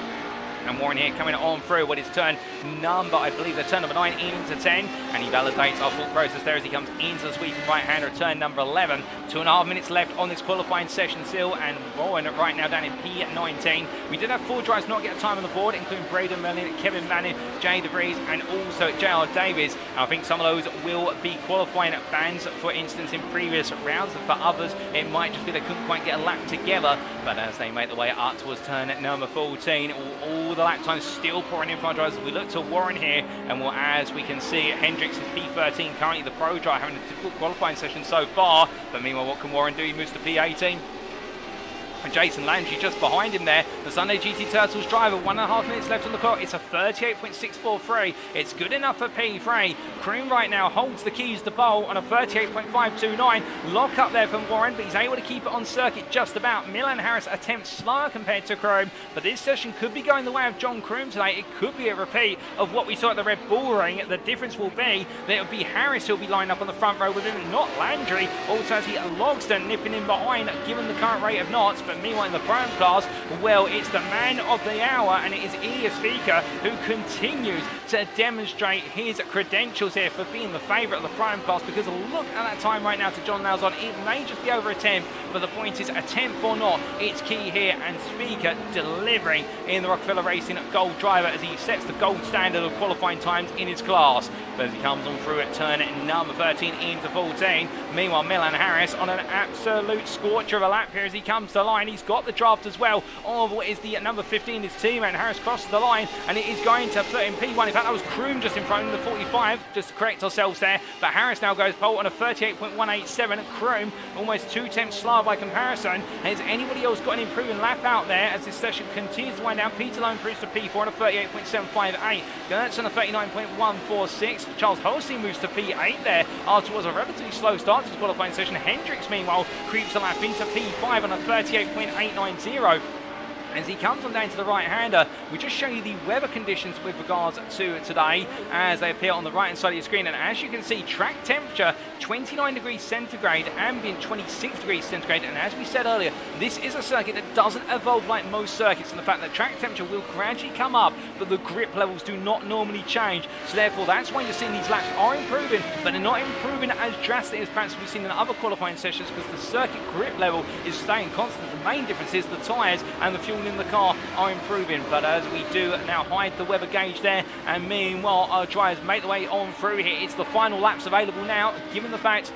And Warren here coming on through what is turn number, I believe the turn number 9 into 10. And he validates our full process there as he comes into the sweeping right-hander, turn number 11. 2.5 minutes left on this qualifying session still. And Warren right now down in P19. We did have 4 drivers not get a time on the board, including Braden Merlin, Kevin Manning, Jay DeVries, and also JR Davies. And I think some of those will be qualifying bans, for instance, in previous rounds. And for others, it might just be they couldn't quite get a lap together. But as they make their way up towards turn number 14, all the lap times still pouring in for our drivers. We look to Warren here, and well, as we can see, Hendricks is P13, currently the pro driver, having a difficult qualifying session so far. But meanwhile, what can Warren do? He moves to P18. And Jason Landry just behind him there. The Sunday GT Turtles driver, 1.5 minutes left on the clock. It's a 38.643. It's good enough for P3. Kroom right now holds the keys to pole on a 38.529. Lock up there from Warren, but he's able to keep it on circuit just about. Milan Harris attempts slower compared to Kroom, but this session could be going the way of John Kroom today. It could be a repeat of what we saw at the Red Bull Ring. The difference will be that it'll be Harris who'll be lined up on the front row with him, not Landry. Also, as he Logsdon nipping in behind, given the current rate of knots. But meanwhile, in the prime class, well, it's the man of the hour, and it is Ilya Speaker who continues to demonstrate his credentials here for being the favourite of the prime class, because look at that time right now to John Lauzon. It may just be over a tenth, but the point is, a tenth or not, it's key here, and Speaker delivering in the Rockefeller Racing Gold driver as he sets the gold standard of qualifying times in his class. But as he comes on through at turn number 13 into 14, meanwhile, Milan Harris on an absolute scorcher of a lap here as he comes to the line. He's got the draft as well of what is the number 15, his team, and Harris crosses the line, and it is going to put in P1. In fact, that was Kroom just in front of the 45, just to correct ourselves there. But Harris now goes pole on a 38.187. Kroom almost 2 tenths slower by comparison. Has anybody else got an improving lap out there as this session continues to wind down? Peter Lowe improves to P4 on a 38.758. Gertz on a 39.146. Charles Holstein moves to P8 there after was a relatively slow start to the qualifying session. Hendricks, meanwhile, creeps a lap into P5 on a 38.890. As he comes on down to the right-hander, we just show you the weather conditions with regards to today as they appear on the right-hand side of your screen. And as you can see, track temperature 29 degrees centigrade, ambient 26 degrees centigrade. And as we said earlier, this is a circuit that doesn't evolve like most circuits, and the fact that track temperature will gradually come up, but the grip levels do not normally change. So therefore, that's why you're seeing these laps are improving, but they're not improving as drastically as perhaps we've seen in other qualifying sessions, because the circuit grip level is staying constant. The main difference is the tyres and the fuel in the car are improving. But as we do now hide the weather gauge there, and meanwhile our drivers make the way on through here, it's the final laps available now, given the fact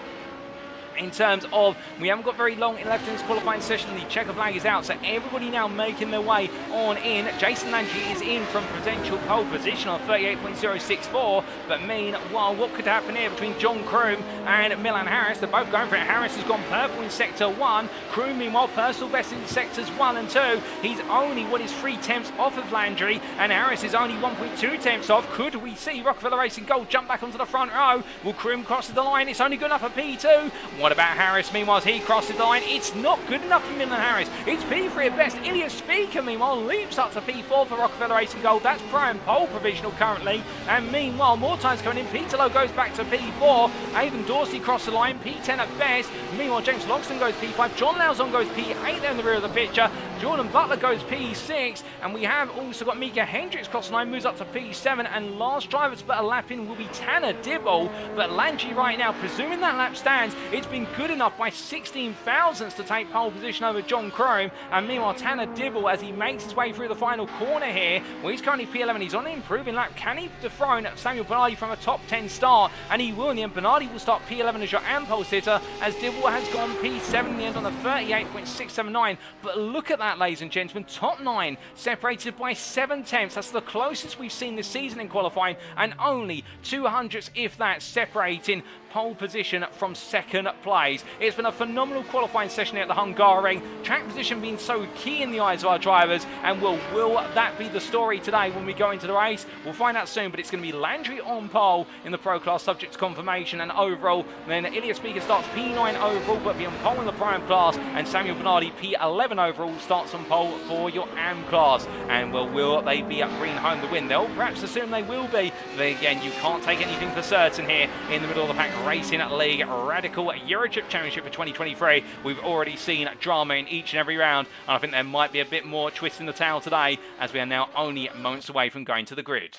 in terms of we haven't got very long left in this qualifying session. The checker flag is out, so everybody now making their way on in. Jason Landry is in from potential pole position on 38.064, but meanwhile, what could happen here between John Kroom and Milan Harris? They're both going for it. Harris has gone purple in sector 1. Kroom, meanwhile, personal best in sectors 1 and 2. He's only what is 3 tenths off of Landry, and Harris is only 1.2 tenths off. Could we see Rockefeller Racing Gold jump back onto the front row? Will Kroom cross the line? It's only good enough for P2. What about Harris? Meanwhile, as he crosses the line, it's not good enough for Milan Harris. It's P3 at best. Ilya Speaker, meanwhile, leaps up to P4 for Rockefeller Racing Gold. That's prime pole provisional currently. And meanwhile, more times coming in. Peter Lowe goes back to P4. Avon Dorsey crossed the line, P10 at best. Meanwhile, James Logston goes P5. John Lauzon goes P8 there in the rear of the picture. Jordan Butler goes P6. And we have also got Mika Hendricks cross the line, moves up to P7. And last driver to put a lap in will be Tanner Dibble. But Landry right now, presuming that lap stands, it's been good enough by 16 thousandths to take pole position over John Kroom. And meanwhile, Tanner Dibble, as he makes his way through the final corner here, well, he's currently P11. He's on an improving lap. Can he dethrone Samuel Bernardi from a top 10 start? And he will in the end. Bernardi will start P11 as your pole sitter, as Dibble has gone P7 in the end on a 38.679. But look at that, ladies and gentlemen. Top 9 separated by 7 tenths. That's the closest we've seen this season in qualifying, and only 200ths, if that, separating pole position from second place. It's been a phenomenal qualifying session here at the Hungaroring. Track position being so key in the eyes of our drivers, and will that be the story today when we go into the race? We'll find out soon, but it's going to be Landry on pole in the pro class, subject to confirmation, and overall then Ilya Speaker starts P9 overall, but be on pole in the prime class, and Samuel Bernardi P11 overall starts starts on pole for your AM class. And well, will they be bringing home the win? They'll perhaps assume they will be. But again, you can't take anything for certain here in the middle of the pack racing league. Radical Eurotrip Championship for 2023. We've already seen drama in each and every round. And I think there might be a bit more twist in the tail today, as we are now only moments away from going to the grid.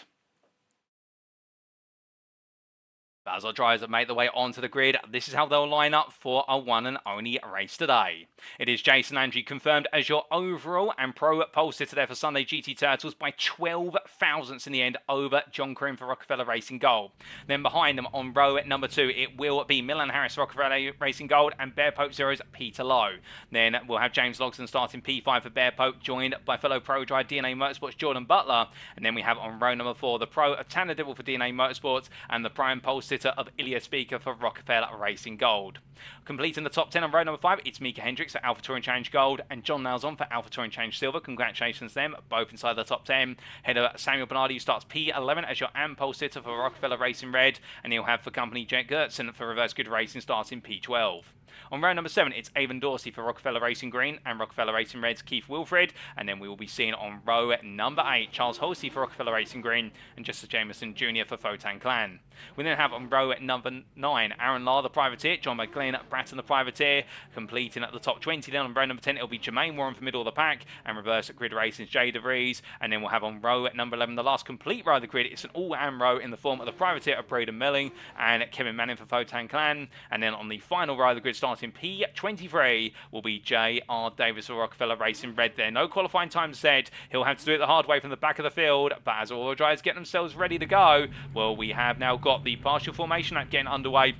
As our drivers have made their way onto the grid, this is how they'll line up for our one and only race today. It is Jason Landry confirmed as your overall and pro pole sitter there for Sunday GT Turtles by 12 thousandths in the end over John Croom for Rockefeller Racing Gold. Then behind them on row at number 2, it will be Milan Harris Rockefeller Racing Gold and Bear Pope Zero's Peter Lowe. Then we'll have James Logsdon starting P5 for Bear Pope, joined by fellow pro driver DNA Motorsports Jordan Butler. And then we have on row number 4 the pro of Tanner Dibble for DNA Motorsports and the prime pole sitter of Ilya Speaker for Rockefeller Racing Gold. Completing the top 10 on row number 5, it's Mika Hendricks for Alpha Touring Challenge Gold and John Lauzon for Alpha Touring Challenge Silver. Congratulations to them, both inside the top 10. Header Samuel Bernardi, who starts P11 as your AM pole sitter for Rockefeller Racing Red, and he'll have for company Jet Gertson for Reverse Grid Racing starting P12. On row number 7, it's Avon Dorsey for Rockefeller Racing Green and Rockefeller Racing Red's Keith Wilfred. And then we will be seeing on row number 8, Charles Holsey for Rockefeller Racing Green and Justice Jameson Jr. for Photan Clan. We then have on row number 9, Aaron Lahr, the privateer, joined by Glenn Bratton, the privateer. Completing at the top 20, then on row number 10, it'll be Jermaine Warren for middle of the pack and Reverse Grid Racing's Jay DeVries. And then we'll have on row number 11, the last complete row of the grid. It's an all-AM row in the form of the privateer of Braden Milling and Kevin Manning for Photan Clan. And then on the final row of the grid, starting P23, will be J.R. Davis for Rockefeller Racing Red there. No qualifying time said. He'll have to do it the hard way from the back of the field. But as all the drivers get themselves ready to go, well, we have now got the partial formation lap getting underway.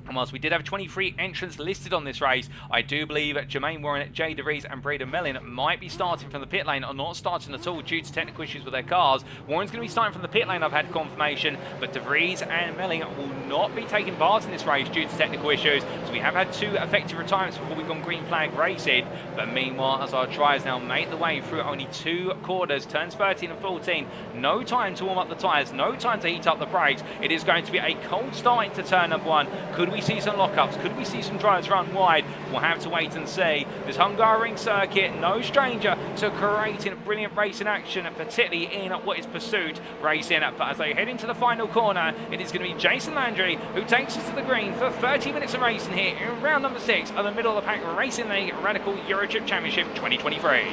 And whilst we did have 23 entrants listed on this race, I do believe Jermaine Warren, Jay DeVries and Braden Mellin might be starting from the pit lane or not starting at all due to technical issues with their cars. Warren's going to be starting from the pit lane, I've had confirmation, but DeVries and Mellin will not be taking part in this race due to technical issues. So we have had 2 effective retirements before we've gone green flag racing. But meanwhile, as our drivers now make the way through only 2 quarters, turns 13 and 14, no time to warm up the tyres, no time to heat up the brakes. It is going to be a cold start into turn number 1. Could we see some lockups? Could we see some drivers run wide? We'll have to wait and see. This Hungaroring circuit, no stranger to creating brilliant racing action, particularly in what is pursuit racing. But as they head into the final corner, it is going to be Jason Landry who takes us to the green for 30 minutes of racing here in round number 6 of the middle of the pack Racing League Radical Eurotrip Championship 2023.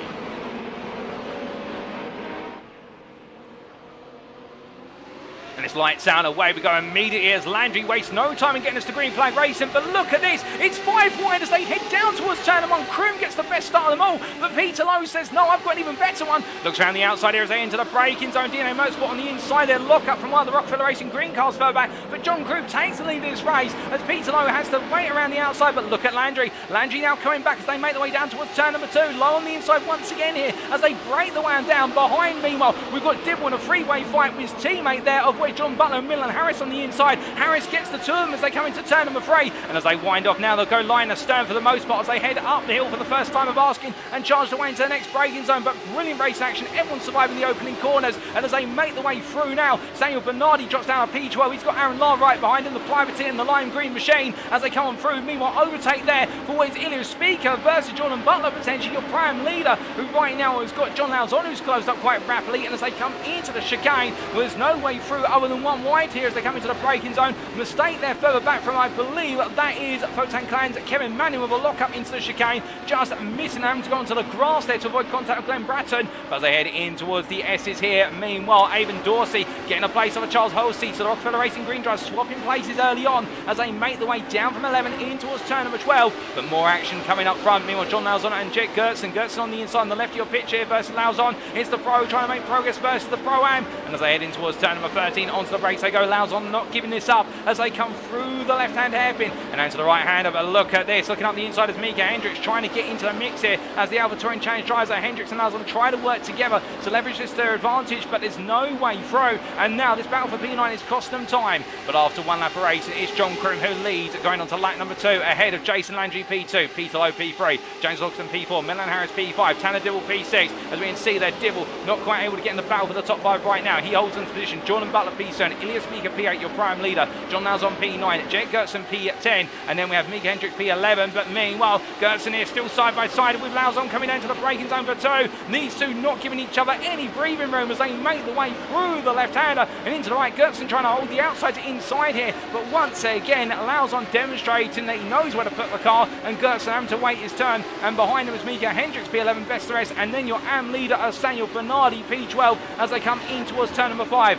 And it's lights out, away we go immediately as Landry wastes no time in getting us to green flag racing. But look at this, it's 5 wide as they head down towards turn number 1. Croom gets the best start of them all, but Peter Lowe says, no, I've got an even better one. Looks around the outside here as they enter the braking zone. DNA Motorsport on the inside there, lock up from one of the Rockefeller Racing green cars further back. But John Croom takes the lead in this race as Peter Lowe has to wait around the outside. But look at Landry. Landry now coming back as they make their way down towards turn number 2. Lowe on the inside once again here as they break the way down. Behind, meanwhile, we've got Dibble in a freeway fight with his teammate there, of which John Butler and Milan Harris on the inside. Harris gets the 2 of them as they come into turn number 3. And as they wind off now, they'll go line astern for the most part as they head up the hill for the first time of asking and charge their way into the next braking zone. But brilliant race action. Everyone surviving the opening corners. And as they make the way through now, Samuel Bernardi drops down a P12. He's got Aaron Lahr right behind him, the privateer and the lime green machine as they come on through. Meanwhile, overtake there for what is Ilya Speaker versus Jordan Butler, potentially your prime leader, who right now has got John Lauzon, who's closed up quite rapidly. And as they come into the chicane, there's no way through other than 1 wide here as they come into the braking zone. Mistake there further back from, I believe, that is Photan Clan's Kevin Manning with a lock-up into the chicane, just missing having to go onto the grass there to avoid contact with Glenn Bratton. But as they head in towards the S's here, meanwhile, Avon Dorsey getting a place of a Charles Holsey, so the Rockefeller Racing Green drive swapping places early on as they make the way down from 11 in towards turn number 12. But more action coming up front. Meanwhile, John Lauzon and Jet Gertson. Gertson on the inside on the left of your pitch here versus Lauzon. It's the pro trying to make progress versus the Pro-Am. And as they head in towards turn number 13, onto the brakes they go. Lauzon not giving this up as they come through the left-hand hairpin and onto the right-hand. But look at this, looking up the inside is Mika Hendricks trying to get into the mix here as the Alpha Touring Challenge drives at Hendricks and Lauzon try to work together to leverage this to their advantage, but there's no way through. And now this battle for P9 is costing them time. But after 1 lap of race, it's John Croom who leads, going on to lap number 2 ahead of Jason Landry P2, Peter Lowe P3, James Logsdon P4, Milan Harris P5, Tanner Dibble P6. As we can see there, Dibble not quite able to get in the battle for the top 5 right now. He holds in position. Jordan Butler P7 P7, Ilias Mika P8, your prime leader, John Lauzon P9, Jake Gertsen P10, and then we have Mika Hendricks P11. But meanwhile, Gertsen here still side by side with Lauzon coming down to the braking zone for 2. These two not giving each other any breathing room as they make the way through the left-hander and into the right. Gertsen trying to hold the outside to inside here, but once again, Lauzon demonstrating that he knows where to put the car, and Gertsen having to wait his turn. And behind him is Mika Hendricks P11, best the rest, and then your AM leader Samuel Bernardi P12 as they come in towards turn number 5.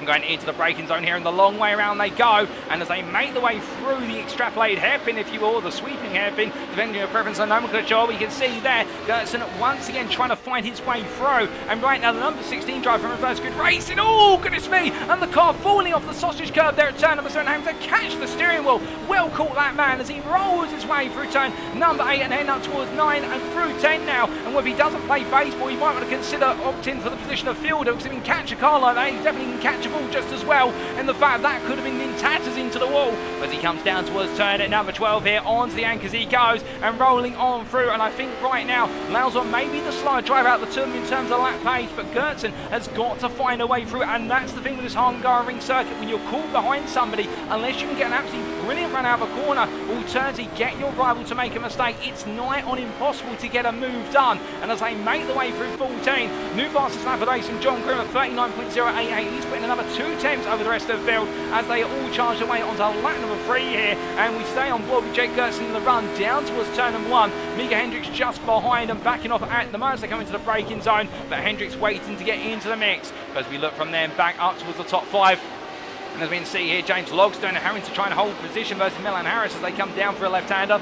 Going into the braking zone here, and the long way around they go, and as they make the way through the extrapolated hairpin, if you will, or the sweeping hairpin, depending on your preference on nomenclature, we can see there Gertsen once again trying to find his way through. And right now the number 16 driver from Reverse Grid Racing, oh goodness me, and the car falling off the sausage curb there at turn number 7, having to catch the steering wheel. Well caught that man as he rolls his way through turn number 8 and heading up towards 9 and through 10 now. And if he doesn't play baseball, he might want to consider opting for the position of fielder, because if he can catch a car like that, he definitely can catch a ball just as well, and the fact that could have been in tatters into the wall as he comes down towards turn at number 12 here, onto the anchors he goes and rolling on through. And I think right now Lauzon may be the slower driver out of the turn in terms of lap pace, but Gertsen has got to find a way through, and that's the thing with this Hungaroring circuit. When you're caught behind somebody, unless you can get an absolutely brilliant run out of a corner, alternatively get your rival to make a mistake, it's nigh on impossible to get a move done. And as they make the way through 14, new fastest lap of the race from John Grimm at 39.088, he's putting another 2 attempts over the rest of the field as they all charge away onto lap number 3 here, and we stay on board with Jake Gertsen in the run down towards turn number 1. Mika Hendricks just behind and backing off at the moment as they come into the braking zone, but Hendricks waiting to get into the mix as we look from them back up towards the top 5. And as we can see here, James Logsdon having to try and hold position versus Milan Harris as they come down for a left-hander.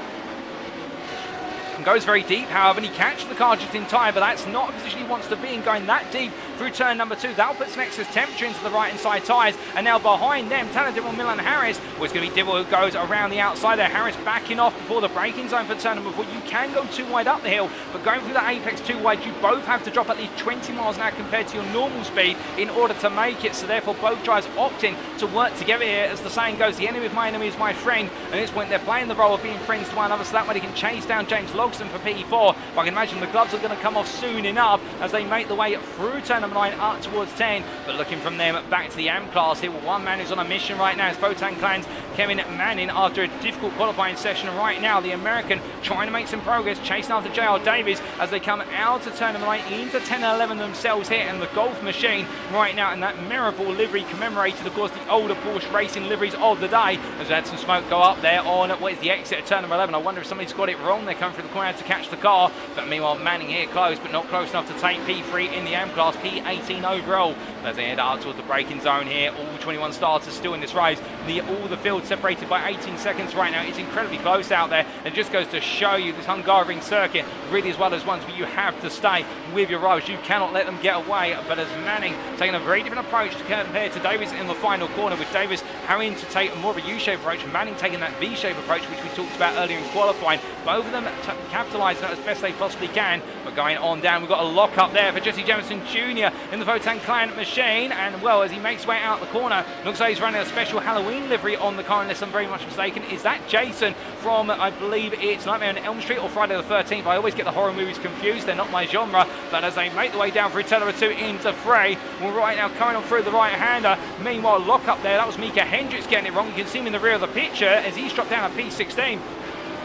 And goes very deep, however, and he catches the car just in time, but that's not a position he wants to be in, going that deep through turn number 2. That'll put some excess temperature into the right-hand side tyres, and now behind them, Tanner Dibble, Milan Harris, well, it's going to be Dibble who goes around the outside there. Harris backing off before the braking zone for turn number 4. You can go too wide up the hill, but going through the apex too wide, you both have to drop at least 20 miles an hour compared to your normal speed in order to make it, so therefore both drivers opting to work together here. As the saying goes, the enemy of my enemy is my friend, and at this point they're playing the role of being friends to one another, so that way they can chase down James Logsdon for P4. But I can imagine the gloves are going to come off soon enough as they make the way through turn number 9 up towards 10. But looking from them back to the AM class here, with one man who's on a mission right now is Votan Clan's Kevin Manning after a difficult qualifying session. And right now the American trying to make some progress, chasing after JR Davies as they come out of turn number 9 into 10 and 11 themselves here. And the Golf Machine right now in that mirror ball livery, commemorated of course the older Porsche racing liveries of the day, as we had some smoke go up there on what is the exit of turn number 11. I wonder if somebody's got it wrong. They're coming through the corner to catch the car, but meanwhile Manning here close, but not close enough to take P3 in the AM class, P18 overall. As they head out towards the braking zone here, all 21 starters still in this race. All the field separated by 18 seconds right now. It's incredibly close out there. It just goes to show you this Hungaroring circuit really as well as ones where you have to stay with your rivals. You cannot let them get away. But as Manning taking a very different approach compared to Davis in the final corner, with Davis having to take more of a U-shape approach, Manning taking that V-shape approach which we talked about earlier in qualifying. Both of them capitalising as best they possibly can. But going on down, we've got a lock up there for Jesse Jemison Jr. in the Votan Clan machine, and well, as he makes his way out the corner, looks like he's running a special Halloween livery on the car, unless I'm very much mistaken. Is that Jason from, I believe it's Nightmare on Elm Street or Friday the 13th? I always get the horror movies confused, they're not my genre. But as they make the way down through turn number 2 into 3, well, right now coming on through the right-hander. Meanwhile, lock up there, that was Mika Hendricks getting it wrong. You can see him in the rear of the picture as he's dropped down at P16.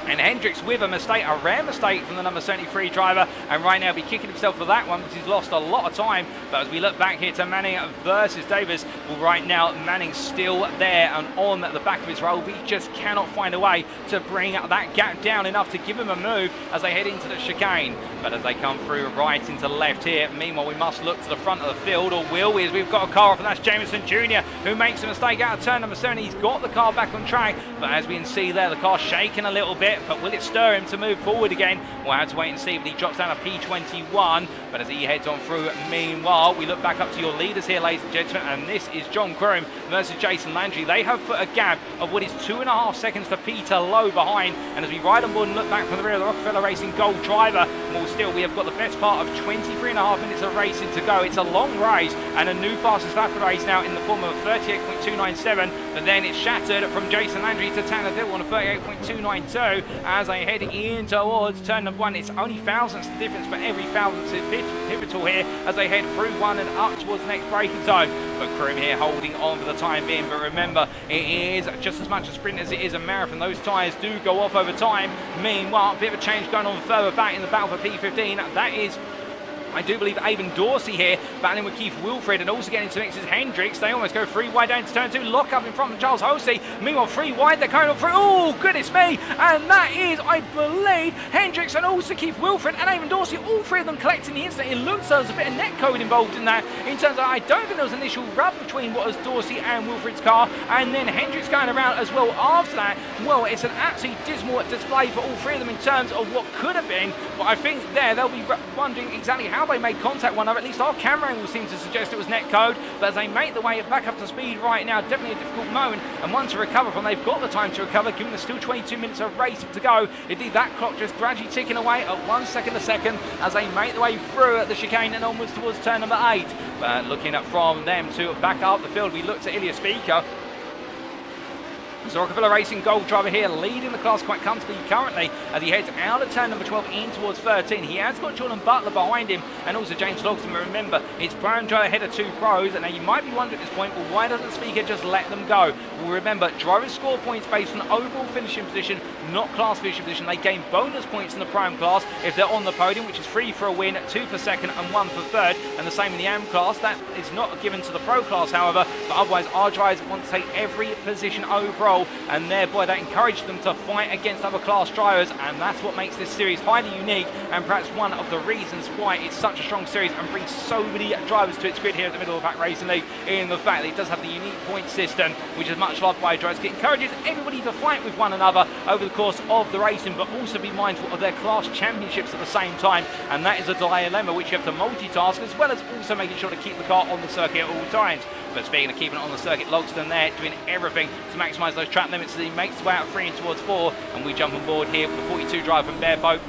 And Hendricks with a mistake, a rare mistake from the number 73 driver, and right now be kicking himself for that one because he's lost a lot of time. But as we look back here to Manning versus Davis, well, right now Manning's still there and on the back of his roll, but he just cannot find a way to bring that gap down enough to give him a move as they head into the chicane. But as they come through right into left here, meanwhile we must look to the front of the field, or will we, as we've got a car off, and that's Jameson Jr. who makes a mistake out of turn number 7. He's got the car back on track, but as we can see there, the car's shaking a little bit. But will it stir him to move forward again? We'll have to wait and see, but he drops down a P21. But as he heads on through, meanwhile, we look back up to your leaders here, ladies and gentlemen, and this is John Croom versus Jason Landry. They have put a gap of what is 2.5 seconds for Peter Lowe behind. And as we ride on board and look back from the rear of the Rockefeller Racing Gold driver, well, still, we have got the best part of 23.5 minutes of racing to go. It's a long race, and a new fastest lap of the race now in the form of 38.297. But then it's shattered from Jason Landry to Tanner Dill on a 38.292 as they head in towards turn number 1. It's only thousandths the difference, but every thousandth is pivotal here as they head through 1 and up towards the next braking zone. but Kroom here holding on for the time being. But remember, it is just as much a sprint as it is a marathon. Those tyres do go off over time. Meanwhile, a bit of a change going on further back in the battle for P15. That is, I do believe, Avon Dorsey here battling with Keith Wilfred, and also getting into mix is Hendricks. They almost go 3 wide down to turn 2. Lock up in front of Charles Hosey. Meanwhile, 3 wide, they're going on through. Oh, goodness me. And that is, I believe, Hendricks and also Keith Wilfred and Avon Dorsey, all 3 of them collecting the incident. It looks like there's a bit of net code involved in that, in terms of, I don't think there was an initial rub between what was Dorsey and Wilfred's car, and then Hendricks going around as well after that. Well, it's an absolutely dismal display for all 3 of them in terms of what could have been, but I think there they'll be wondering exactly how they made contact one another. At least our camera angle seems to suggest it was net code, but as they make the way back up to speed right now, definitely a difficult moment and one to recover from. They've got the time to recover, given there's still 22 minutes of race to go. Indeed, that clock just gradually ticking away at 1 second a second as they make the way through the chicane and onwards towards turn number 8. But looking up from them to back up the field, we looked at Ilya Speaker. So Rockefeller Racing Gold driver here leading the class quite comfortably currently as he heads out of turn number 12 in towards 13. He has got Jordan Butler behind him and also James Logston. But remember, it's Brown driver ahead of 2 pros, and now you might be wondering at this point, well, why doesn't Speaker just let them go? Well, remember, drivers score points based on overall finishing position, not class finishing position. They gain bonus points in the Prime class if they're on the podium, which is 3 for a win, 2 for second and 1 for third, and the same in the AM class. That is not given to the Pro class, however, but otherwise our drivers want to take every position overall, and thereby that encourages them to fight against other class drivers, and that's what makes this series highly unique, and perhaps one of the reasons why it's such a strong series and brings so many drivers to its grid here at the Middle of the Pack Racing League, in the fact that it does have the unique point system, which is much loved by drivers. It encourages everybody to fight with one another over the course of the racing, but also be mindful of their class championships at the same time, and that is a dilemma which you have to multitask, as well as also making sure to keep the car on the circuit at all times. But speaking of keeping it on the circuit, Logston there doing everything to maximise those track limits as he makes his way out 3 and towards 4, and we jump on board here with the 42 driver from Bareboat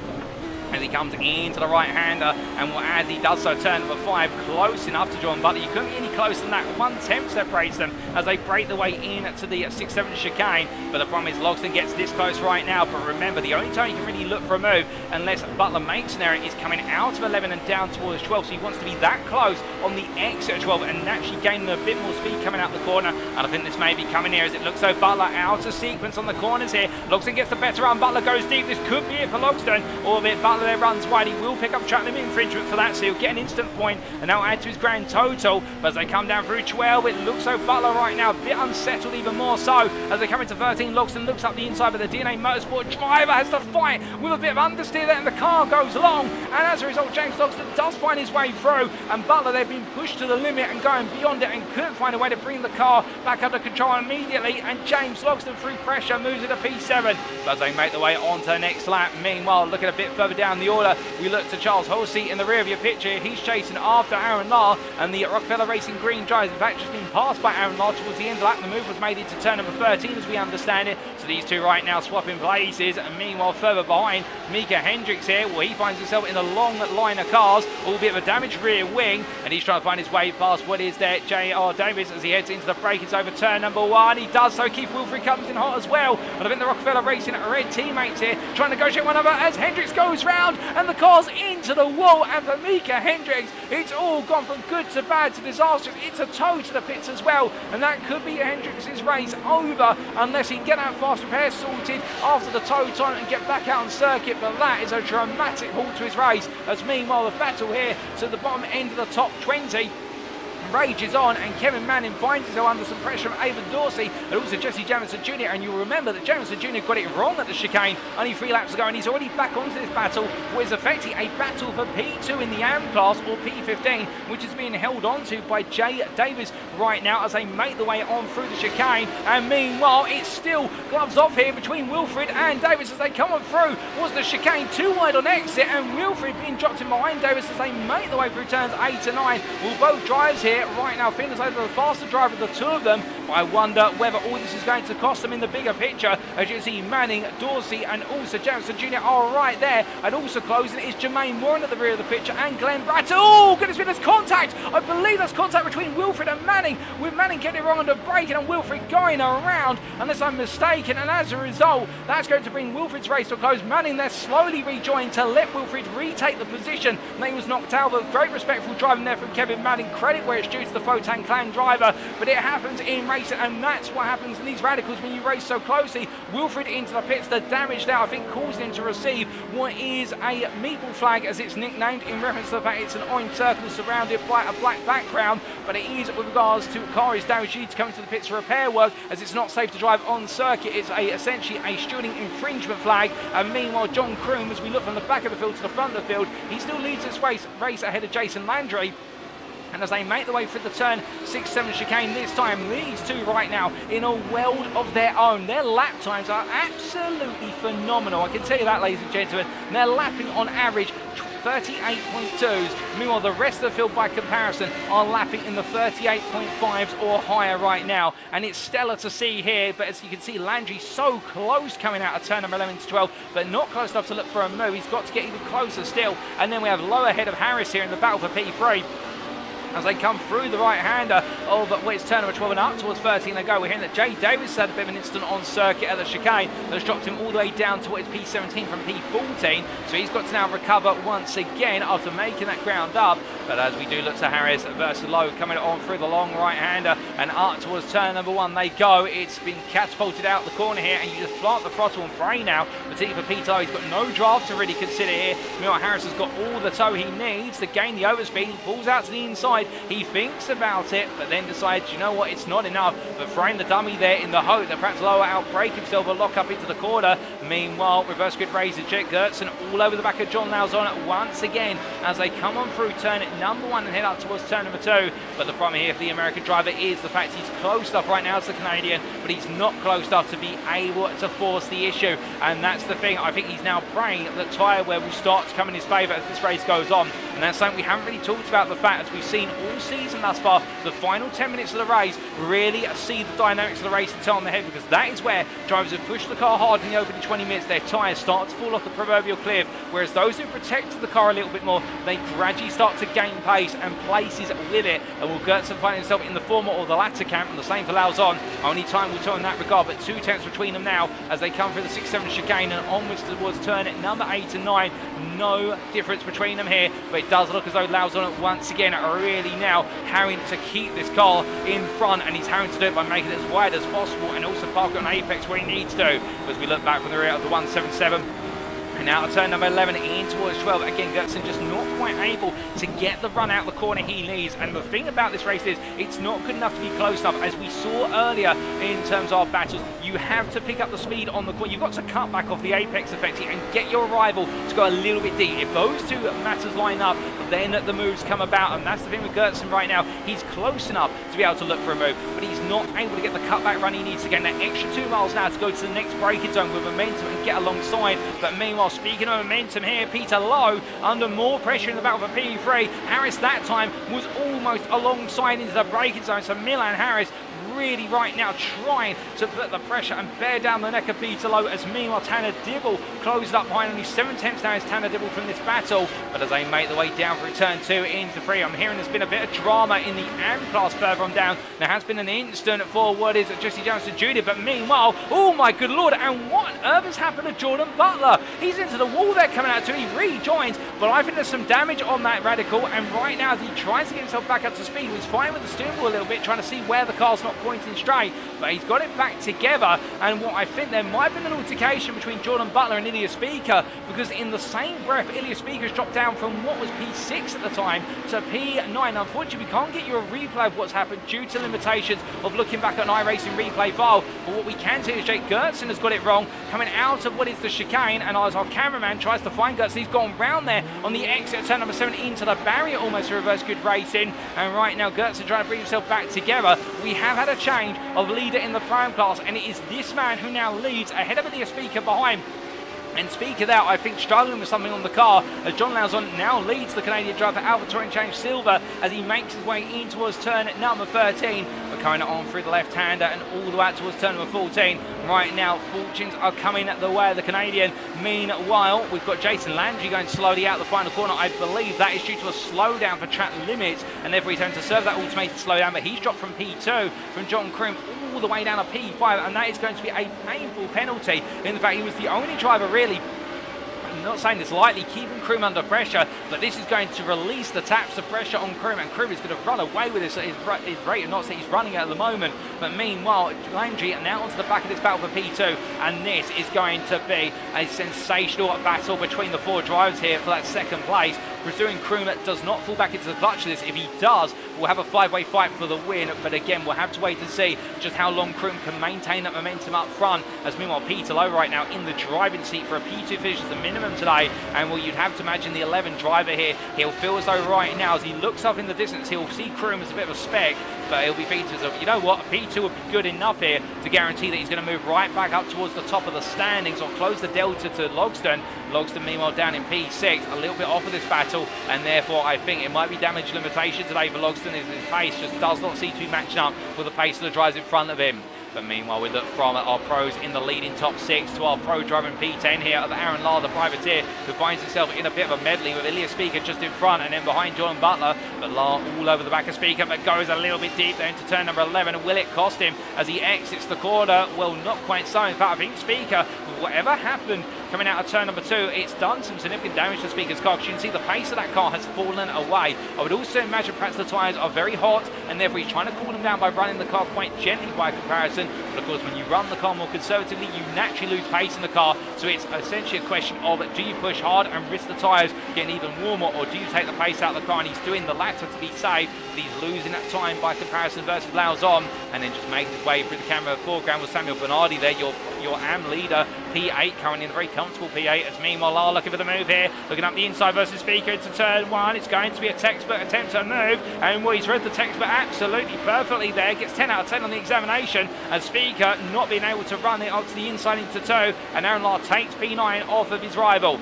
as he comes into the right-hander, and as he does so, turn number 5, close enough to John Butler. You couldn't get any closer than that. 1/10 separates them as they break the way in to the 6-7 chicane, but the problem is Logston gets this close right now. But remember, the only time you can really look for a move, unless Butler makes an error, is coming out of 11 and down towards 12, so he wants to be that close on the exit of 12 and actually gaining a bit more speed coming out the corner, and I think this may be coming here as it looks so. Butler out of sequence on the corners here. Logston gets the better run, Butler goes deep. This could be it for Logston, albeit Butler there runs wide. He will pick up track limit infringement for that, so he'll get an instant point and now add to his grand total. But as they come down through 12, it looks so Butler right now a bit unsettled, even more so as they come into 13. Logston looks up the inside, but the DNA Motorsport driver has to fight with a bit of understeer there, and the car goes long, and as a result James Logston does find his way through, and Butler, they've been pushed to the limit and going beyond it and couldn't find a way to bring the car back under control immediately, and James Logston through pressure moves it to P7. But as they make the way onto the next lap, meanwhile looking a bit further down the order, we look to Charles Halsey in the rear of your picture. He's chasing after Aaron Lahr, and the Rockefeller Racing Green drives in fact just been passed by Aaron Lahr towards the end of the lap. The move was made into turn number 13 as we understand it, so these two right now swapping places. And meanwhile further behind, Mika Hendricks here, well, he finds himself in a long line of cars, albeit with a damaged rear wing, and he's trying to find his way past what is there J.R. Davis as he heads into the break-ins over turn number 1. He does so. Keith Wilfred comes in hot as well, and I think the Rockefeller Racing red teammates here trying to negotiate one another as Hendricks goes round and the car's into the wall. And for Mika Hendricks, it's all gone from good to bad to disastrous. It's a tow to the pits as well, and that could be Hendricks' race over unless he can get that fast repair sorted after the tow time and get back out on circuit. But that is a dramatic halt to his race, as meanwhile the battle here to the bottom end of the top 20 rages on, and Kevin Manning finds himself under some pressure from Avon Dorsey and also Jesse Jamison Jr. And you'll remember that Jamison Jr. got it wrong at the chicane only 3 laps ago, and he's already back onto this battle, what is effectively a battle for P2 in the AM class, or P15, which is being held on to by Jay Davis right now as they make the way on through the chicane. And meanwhile, it's still gloves off here between Wilfred and Davis as they come on through. Was the chicane too wide on exit, and Wilfred being dropped in behind Davis as they make the way through turns 8 and 9. Well, both drivers here right now, Finland's over the faster driver of the two of them, but I wonder whether all this is going to cost them in the bigger picture. As you can see, Manning, Dorsey and also Jameson Jr. are right there, and also closing is Jermaine Warren at the rear of the picture and Glenn Bratton. Oh goodness me, there's contact! I believe that's contact between Wilfred and Manning, with Manning getting it wrong under braking and Wilfred going around, unless I'm mistaken, and as a result that's going to bring Wilfred's race to a close. Manning there slowly rejoined to let Wilfred retake the position, and he was knocked out, but great respectful driving there from Kevin Manning, credit where it's due to the Fotan Clan driver, but it happens in racing, and that's what happens in these radicals when you race so closely. Wilfred into the pits, the damage there I think caused him to receive what is a meatball flag as it's nicknamed, in reference to the fact it's an orange circle surrounded by a black background, but it is with regards to car is damaged due to coming to the pits for repair work, as it's not safe to drive on circuit. It's essentially a stewarding infringement flag, and meanwhile John Kroom, as we look from the back of the field to the front of the field, he still leads this race ahead of Jason Landry. And as they make their way through the turn 6-7 chicane this time, these two right now in a world of their own. Their lap times are absolutely phenomenal, I can tell you that, ladies and gentlemen. And they're lapping on average 38.2s. Meanwhile, the rest of the field by comparison are lapping in the 38.5s or higher right now. And it's stellar to see here, but as you can see, Landry so close coming out of turn number 11 to 12, but not close enough to look for a move. He's got to get even closer still. And then we have low ahead of Harris here in the battle for P3. As they come through the right-hander of what's turn number 12 and up towards 13 they go. We're hearing that Jay Davis had a bit of an incident on circuit at the chicane that's dropped him all the way down to what is P17 from P14. So he's got to now recover once again after making that ground up. But as we do look to Harris versus Lowe coming on through the long right-hander and up towards turn number 1 they go. It's been catapulted out the corner here, and you just plant the throttle and pray now. Particularly for Peter Lowe, he's got no draft to really consider here. Meanwhile, Harris has got all the tow he needs to gain the overspeed. He pulls out to the inside. He thinks about it, but then decides, you know what, it's not enough. But throwing the dummy there in the hope that perhaps Lowe outbrake himself or lock up into the corner. Meanwhile, reverse grid razor Jet Gertson all over the back of John Lauzon once again as they come on through turn number 1 and head up towards turn number 2. But the problem here for the American driver is the fact he's close enough right now to the Canadian, but he's not close enough to be able to force the issue. And that's the thing. I think he's now praying that tyre wear will start to come in his favour as this race goes on. And that's something we haven't really talked about, the fact as we've seen all season thus far, the final 10 minutes of the race really see the dynamics of the race and turn on the head, because that is where drivers who push the car hard in the opening 20 minutes, their tyres start to fall off the proverbial cliff, whereas those who protect the car a little bit more, they gradually start to gain pace and places with it. And will Gertson find himself in the former or the latter camp, and the same for Lauzon. Only time will tell in that regard, but 2 tenths between them now as they come through the 6-7 chicane and onwards towards turn number 8 and 9. No difference between them here, but it does look as though Lauzon once again are really now having to keep this car in front, and he's having to do it by making it as wide as possible and also park it on apex where he needs to. As we look back from the rear of the 177 and out of turn number 11 in towards 12, again Gertson just not quite able to get the run out the corner he needs. And the thing about this race is it's not good enough to be close enough. As we saw earlier in terms of battles, you have to pick up the speed on the corner. You've got to cut back off the apex effectively and get your rival to go a little bit deep. If those two matters line up, then the moves come about, and that's the thing with Gertson right now. He's close enough to be able to look for a move, but he's not able to get the cutback run he needs to get that extra 2 miles now to go to the next braking zone with momentum and get alongside. But meanwhile, speaking of momentum here, Peter Lowe under more pressure in the battle for P3. Harris that time was almost alongside into the braking zone, so Milan Harris really right now trying to put the pressure and bear down the neck of Peter Lowe, as meanwhile Tanner Dibble closed up behind. Only 7 tenths now is Tanner Dibble from this battle. But as they make the way down through turn 2 into 3, I'm hearing there's been a bit of drama in the AM class further on down. There has been an instant for what is Jesse Johnson Jr., but meanwhile, oh my good lord, and what on earth has happened to Jordan Butler? He's into the wall there coming out too. He rejoins, but I think there's some damage on that radical, and right now as he tries to get himself back up to speed, he's fighting with the steering wheel a little bit, trying to see where the car's not pointing straight, but he's got it back together. And what I think there might have been an altercation between Jordan Butler and Ilya Speaker, because in the same breath Ilya Speaker's dropped down from what was P6 at the time to P9. Unfortunately, we can't get you a replay of what's happened due to limitations of looking back at an iRacing replay file, but what we can see is Jake Gertson has got it wrong coming out of what is the chicane, and as our cameraman tries to find Gertson, he's gone round there on the exit of turn number 7 into the barrier almost for reverse good racing. And right now Gertson trying to bring himself back together. We have had a change of leader in the prime class, and it is this man who now leads ahead of the Speaker behind. And Speaker there, I think, struggling with something on the car, as John Lauzon now leads the Canadian driver AlphaTauri Change Silver as he makes his way in towards turn number 13. But We're going on through the left-hander and all the way out towards turn number 14. Right now, fortunes are coming the way of the Canadian. Meanwhile, we've got Jason Landry going slowly out the final corner. I believe that is due to a slowdown for track limits, and therefore he's going to serve that automated slowdown, but he's dropped from P2 from John Croom all the way down to P5, and that is going to be a painful penalty. In fact, he was the only driver really, I'm not saying this lightly, keeping Croom under pressure, but this is going to release the taps of pressure on Croom, and Croom is going to run away with this at his rate of knots that he's running at the moment. But meanwhile, Landry now onto the back of this battle for P2, and this is going to be a sensational battle between the four drivers here for that second place. Presuming Croom does not fall back into the clutch of this. If he does, we'll have a five-way fight for the win, but again, we'll have to wait and see just how long Croom can maintain that momentum up front, as meanwhile Peter Lowe right now in the driving seat for a P2 finish is the minimum today, and well, you'd have to imagine the 11 driver here, he'll feel as though right now as he looks up in the distance, he'll see Croom as a bit of a speck, but he'll be thinking to himself, you know what, P2 would be good enough here to guarantee that he's going to move right back up towards the top of the standings or close the delta to Logsdon. Logsdon meanwhile down in P6, a little bit off of this battle, and therefore I think it might be damage limitation today for Logsdon, as his pace just does not seem to be matching up with the pace of the drivers in front of him. But meanwhile, we look from our pros in the leading top 6 to our pro driver in P10 here of Aaron Lahr, the privateer, who finds himself in a bit of a medley with Ilya Speaker just in front and then behind Jordan Butler. But Lahr all over the back of Speaker, but goes a little bit deep there into turn number 11. Will it cost him as he exits the corner? Well, not quite so. In fact, I think Speaker, with whatever happened coming out of turn number 2, it's done some significant damage to Speaker's car, because you can see the pace of that car has fallen away. I would also imagine perhaps the tyres are very hot, and therefore he's trying to cool them down by running the car quite gently by comparison. But of course, when you run the car more conservatively, you naturally lose pace in the car. So it's essentially a question of, do you push hard and risk the tyres getting even warmer, or do you take the pace out of the car? And he's doing the latter to be safe, but he's losing that time by comparison versus Lauzon, and then just making his way through the camera foreground with Samuel Bernardi there, your AM leader, P8, currently in a very comfortable P8, as meanwhile Lahr looking for the move here, looking up the inside versus Speaker into turn 1. It's going to be a textbook attempt to move, and well, he's read the textbook absolutely perfectly there, gets 10 out of 10 on the examination, as Speaker not being able to run it up to the inside into 2, and Aaron Lahr takes P9 off of his rival.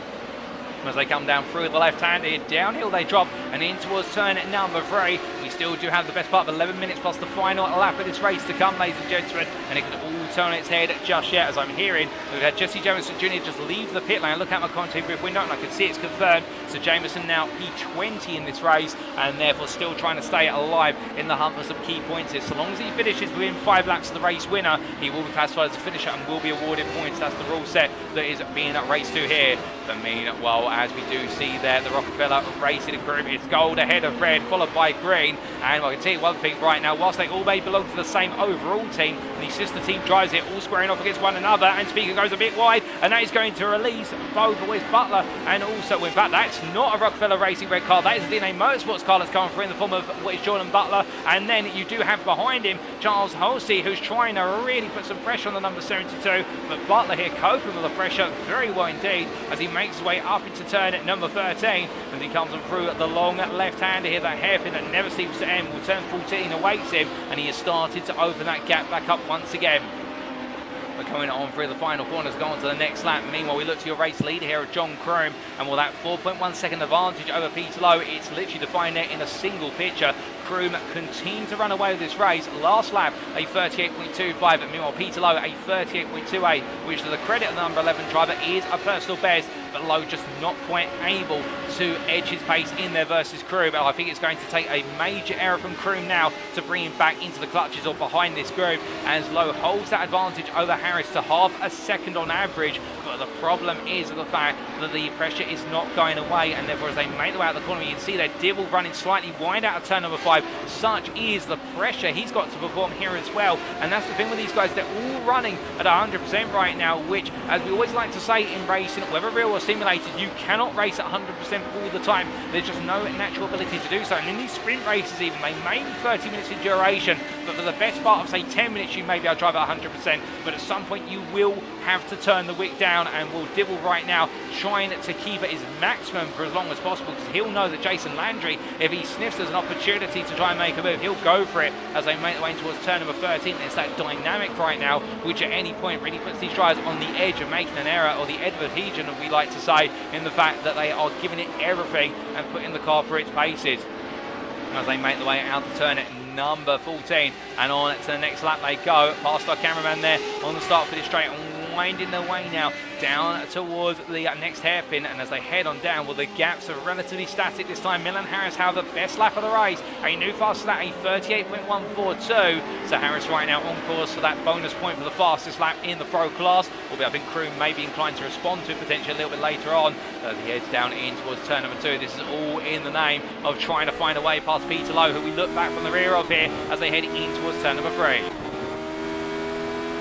As they come down through the left-handed, downhill they drop and in towards turn number 3. We still do have the best part of 11 minutes plus the final lap of this race to come, ladies and gentlemen, and it could all turn its head just yet. As I'm hearing, we've had Jesse Jameson Jr. just leave the pit lane. Look at my content brief window and I can see it's confirmed. So Jameson now P20 in this race, and therefore still trying to stay alive in the hunt for some key points here. So long as he finishes within 5 laps of the race winner, he will be classified as a finisher and will be awarded points. That's the rule set that is being at race 2 here. But meanwhile, as we do see there, the Rockefeller Racing Group, it's gold ahead of red, followed by green. And I can tell you one thing right now, whilst they all may belong to the same overall team, the sister team drives it all squaring off against one another, and Speaker goes a bit wide, and that is going to release both Wes Butler, and also, in fact, that's not a Rockefeller Racing red car, that is a DNA Motorsports car that's coming through in the form of what is Jordan Butler. And then you do have behind him Charles Halsey, who's trying to really put some pressure on the number 72, but Butler here coping with the pressure very well indeed, as he makes his way up into turn at number 13, as he comes on through the long left-hander here, that hairpin that never seems to end. Will turn 14 awaits him, and he has started to open that gap back up once again. We're coming on through the final corners, going to the next lap. Meanwhile, we look to your race leader here of John Croom, and with that 4.1 second advantage over Peter Lowe, it's literally defined there in a single picture. Croom continued to run away with this race. Last lap, a 38.25, and meanwhile Peter Lowe a 38.28, which to the credit of the number 11 driver is a personal best, but Lowe just not quite able to edge his pace in there versus Croom. And I think it's going to take a major error from Croom now to bring him back into the clutches or behind this group, as Lowe holds that advantage over Harris to half a second on average. But the problem is the fact that the pressure is not going away, and therefore as they make their way out of the corner, you can see their Dibble running slightly wide out of turn number 5. Such is the pressure he's got to perform here as well, and that's the thing with these guys, they're all running at 100% right now, which, as we always like to say in racing, whether real or simulated, you cannot race at 100% all the time. There's just no natural ability to do so, and in these sprint races even, they may be 30 minutes in duration, but for the best part of say 10 minutes you may be able to drive at 100%, but at some point you will have to turn the wick down, and will Dibble right now trying to keep it his maximum for as long as possible, because he'll know that Jason Landry, if he sniffs there's an opportunity to try and make a move, he'll go for it as they make their way towards turn number 13. It's that dynamic right now, which at any point really puts these drivers on the edge of making an error, or the edge of adhesion, as we like to say, in the fact that they are giving it everything and putting the car through its paces. As they make their way out to turn at number 14. And on to the next lap they go. Past our cameraman there on the start for this straight, winding their way now down towards the next hairpin, and as they head on down, well, the gaps are relatively static this time. Milan Harris have the best lap of the race, a new fastest lap, a 38.142. So Harris right now on course for that bonus point for the fastest lap in the pro class, albeit I think Crew may be inclined to respond to it potentially a little bit later on as he heads down in towards turn number 2. This is all in the name of trying to find a way past Peter Lowe, who we look back from the rear of here as they head in towards turn number 3.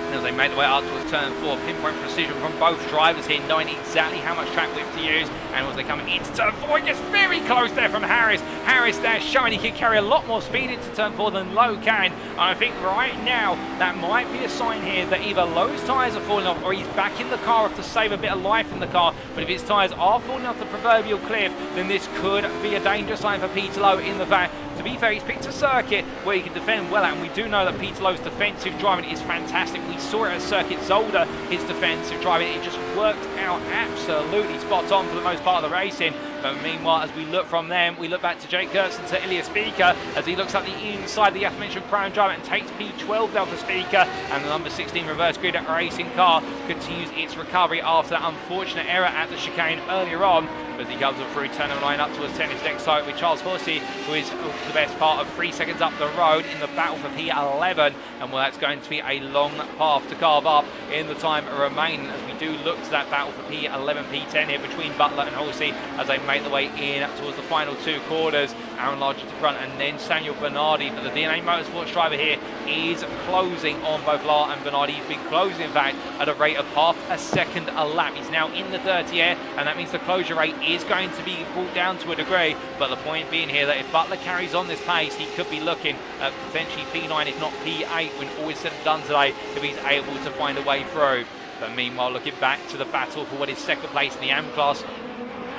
As they make their way up towards turn 4, pinpoint precision from both drivers here, knowing exactly how much track width to use. And as they come into turn 4, he gets very close there from Harris. Harris there showing he can carry a lot more speed into turn 4 than Lowe can. And I think right now that might be a sign here that either Lowe's tyres are falling off or he's back in the car to save a bit of life in the car. But if his tyres are falling off the proverbial cliff, then this could be a dangerous sign for Peter Lowe in the fact, to be fair, he's picked a circuit where he can defend well at, and we do know that Peter Lowe's defensive driving is fantastic. We saw it at Circuit Zolder, his defensive driving, it just worked out absolutely spot on for the most part of the racing. But meanwhile, as we look from them, we look back to Jake Kurtzen, to Ilya Speaker, as he looks at the inside of the aforementioned prime driver and takes P12 down for Speaker, and the number 16 reverse grid racing car continues its recovery after that unfortunate error at the chicane earlier on. As he comes through turn number 9 up towards tennis next side with Charles Horsey, who is the best part of 3 seconds up the road in the battle for P11, and well, that's going to be a long path to carve up in the time remaining as we do look to that battle for P11, P10 here between Butler and Horsey as they make their way in towards the final 2 quarters. Aaron Larger to front and then Samuel Bernardi, but the DNA Motorsports driver here is closing on both Lar and Bernardi. He's been closing, in fact, at a rate of half a second a lap. He's now in the dirty air, and that means the closure rate is going to be brought down to a degree. But the point being here that if Butler carries on this pace, he could be looking at potentially P9, if not P8, when all is said and done today, if he's able to find a way through. But meanwhile, looking back to the battle for what is second place in the AM class,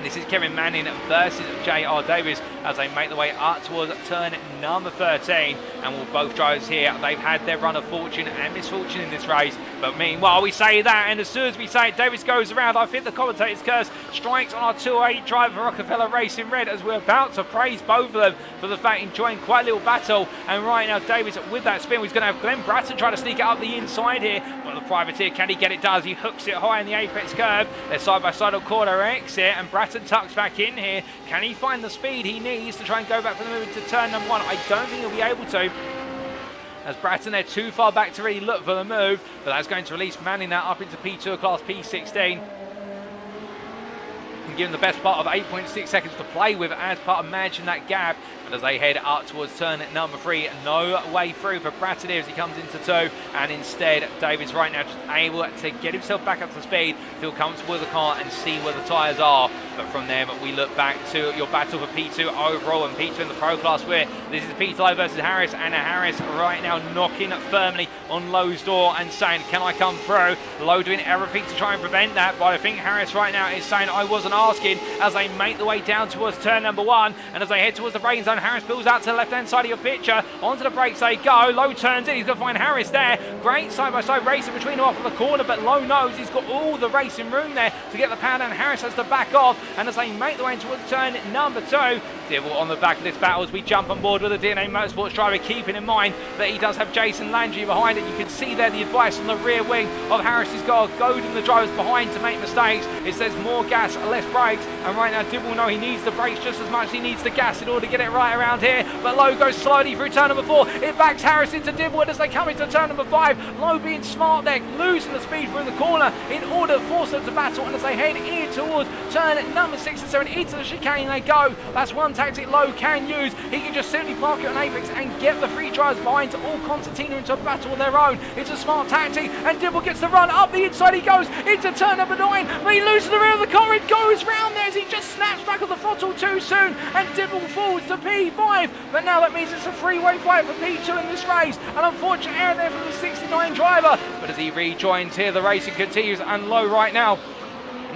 this is Kevin Manning versus J.R. Davis as they make their way up towards turn number 13. And with both drivers here, they've had their run of fortune and misfortune in this race. But meanwhile, we say that, and as soon as we say it, Davis goes around. I think the commentator's curse strikes on our 208 driver, Rockefeller Racing Red, as we're about to praise both of them for the fact enjoying quite a little battle. And right now, Davis with that spin, he's going to have Glenn Bratton try to sneak it up the inside here. But the privateer, can he get it? Does he? Hooks it high in the apex curve. They're side by side on corner exit, and Bratton tucks back in here. Can he find the speed he needs to try and go back from the move to turn number 1? I don't think he'll be able to, as Bratton there too far back to really look for the move, but that's going to release Manning now up into P2 class P16. And given the best part of 8.6 seconds to play with as part of managing that gap. And as they head up towards turn number 3, no way through for Bratton as he comes into 2, and instead Davis right now just able to get himself back up to speed, feel comfortable with the car and see where the tyres are. But from there we look back to your battle for P2 overall, and P2 in the pro class where this is Peter Lowe versus Harris, and Harris right now knocking firmly on Lowe's door and saying, can I come through? Lowe doing everything to try and prevent that, but I think Harris right now is saying, I wasn't asking, as they make the way down towards turn number 1, and as they head towards the braking zone, Harris pulls out to the left-hand side of your picture. Onto the brakes they go. Lowe turns in. He's going to find Harris there. Great side-by-side racing between them off of the corner, but Lowe knows he's got all the racing room there to get the power down. Harris has to back off, and as they make the way towards turn number 2, Dibble on the back of this battle as we jump on board with the DNA Motorsports driver, keeping in mind that he does have Jason Landry behind it. You can see there the advice on the rear wing of Harris's car, goading the drivers behind to make mistakes. It says more gas, less brakes, and right now Dibble know he needs the brakes just as much as he needs the gas in order to get it right around here. But Lowe goes slowly through turn number 4. It backs Harris into Dibble as they come into turn number 5. Lowe being smart there, losing the speed through the corner in order to force them to battle, and as they head in towards turn number 6 and 7 into the chicane they go. That's one tactic Lowe can use. He can just simply park it on Apex and get the 3 drivers behind to all concertina into a battle of their own. It's a smart tactic, and Dibble gets the run up the inside. He goes into turn number 9, but he loses the rear of the car. It goes round there as he just snaps back on the throttle too soon, and Dibble falls to P5. But now that means it's a 3-way fight for P2 in this race. An unfortunate error there from the 69 driver, but as he rejoins here, the racing continues, and Lowe right now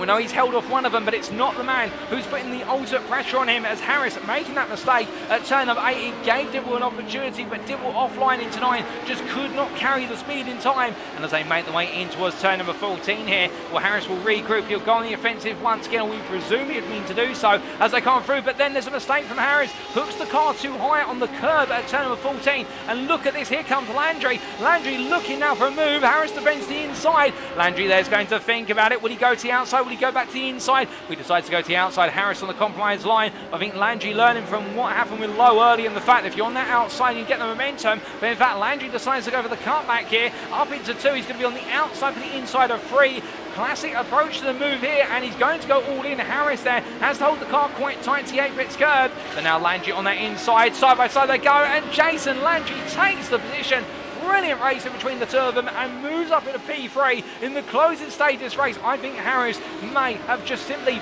We know he's held off one of them, but it's not the man who's putting the ultimate pressure on him, as Harris making that mistake at turn number 8. It gave Dibble an opportunity, but Dibble offline into 9 just could not carry the speed in time. And as they make the way in towards turn number 14 here, well, Harris will regroup. He'll go on the offensive once again, we presume he'd mean to do so as they come through, but then there's a mistake from Harris. Hooks the car too high on the curb at turn number 14. And look at this, here comes Landry. Landry looking now for a move. Harris defends the inside. Landry there's going to think about it. Will he go to the outside? Will he go back to the inside? We decide to go to the outside. Harris on the compromise line. I think Landry learning from what happened with Lowe early, and the fact that if you're on that outside you get the momentum, but in fact Landry decides to go for the cutback here. Up into 2, he's going to be on the outside for the inside of 3. Classic approach to the move here, and he's going to go all in. Harris there has to hold the car quite tight to the apex curb, but now Landry on that inside. Side by side they go, and Jason Landry takes the position. Brilliant race in between the two of them and moves up into P3 in the closing stage of this race. I think Harris may have just simply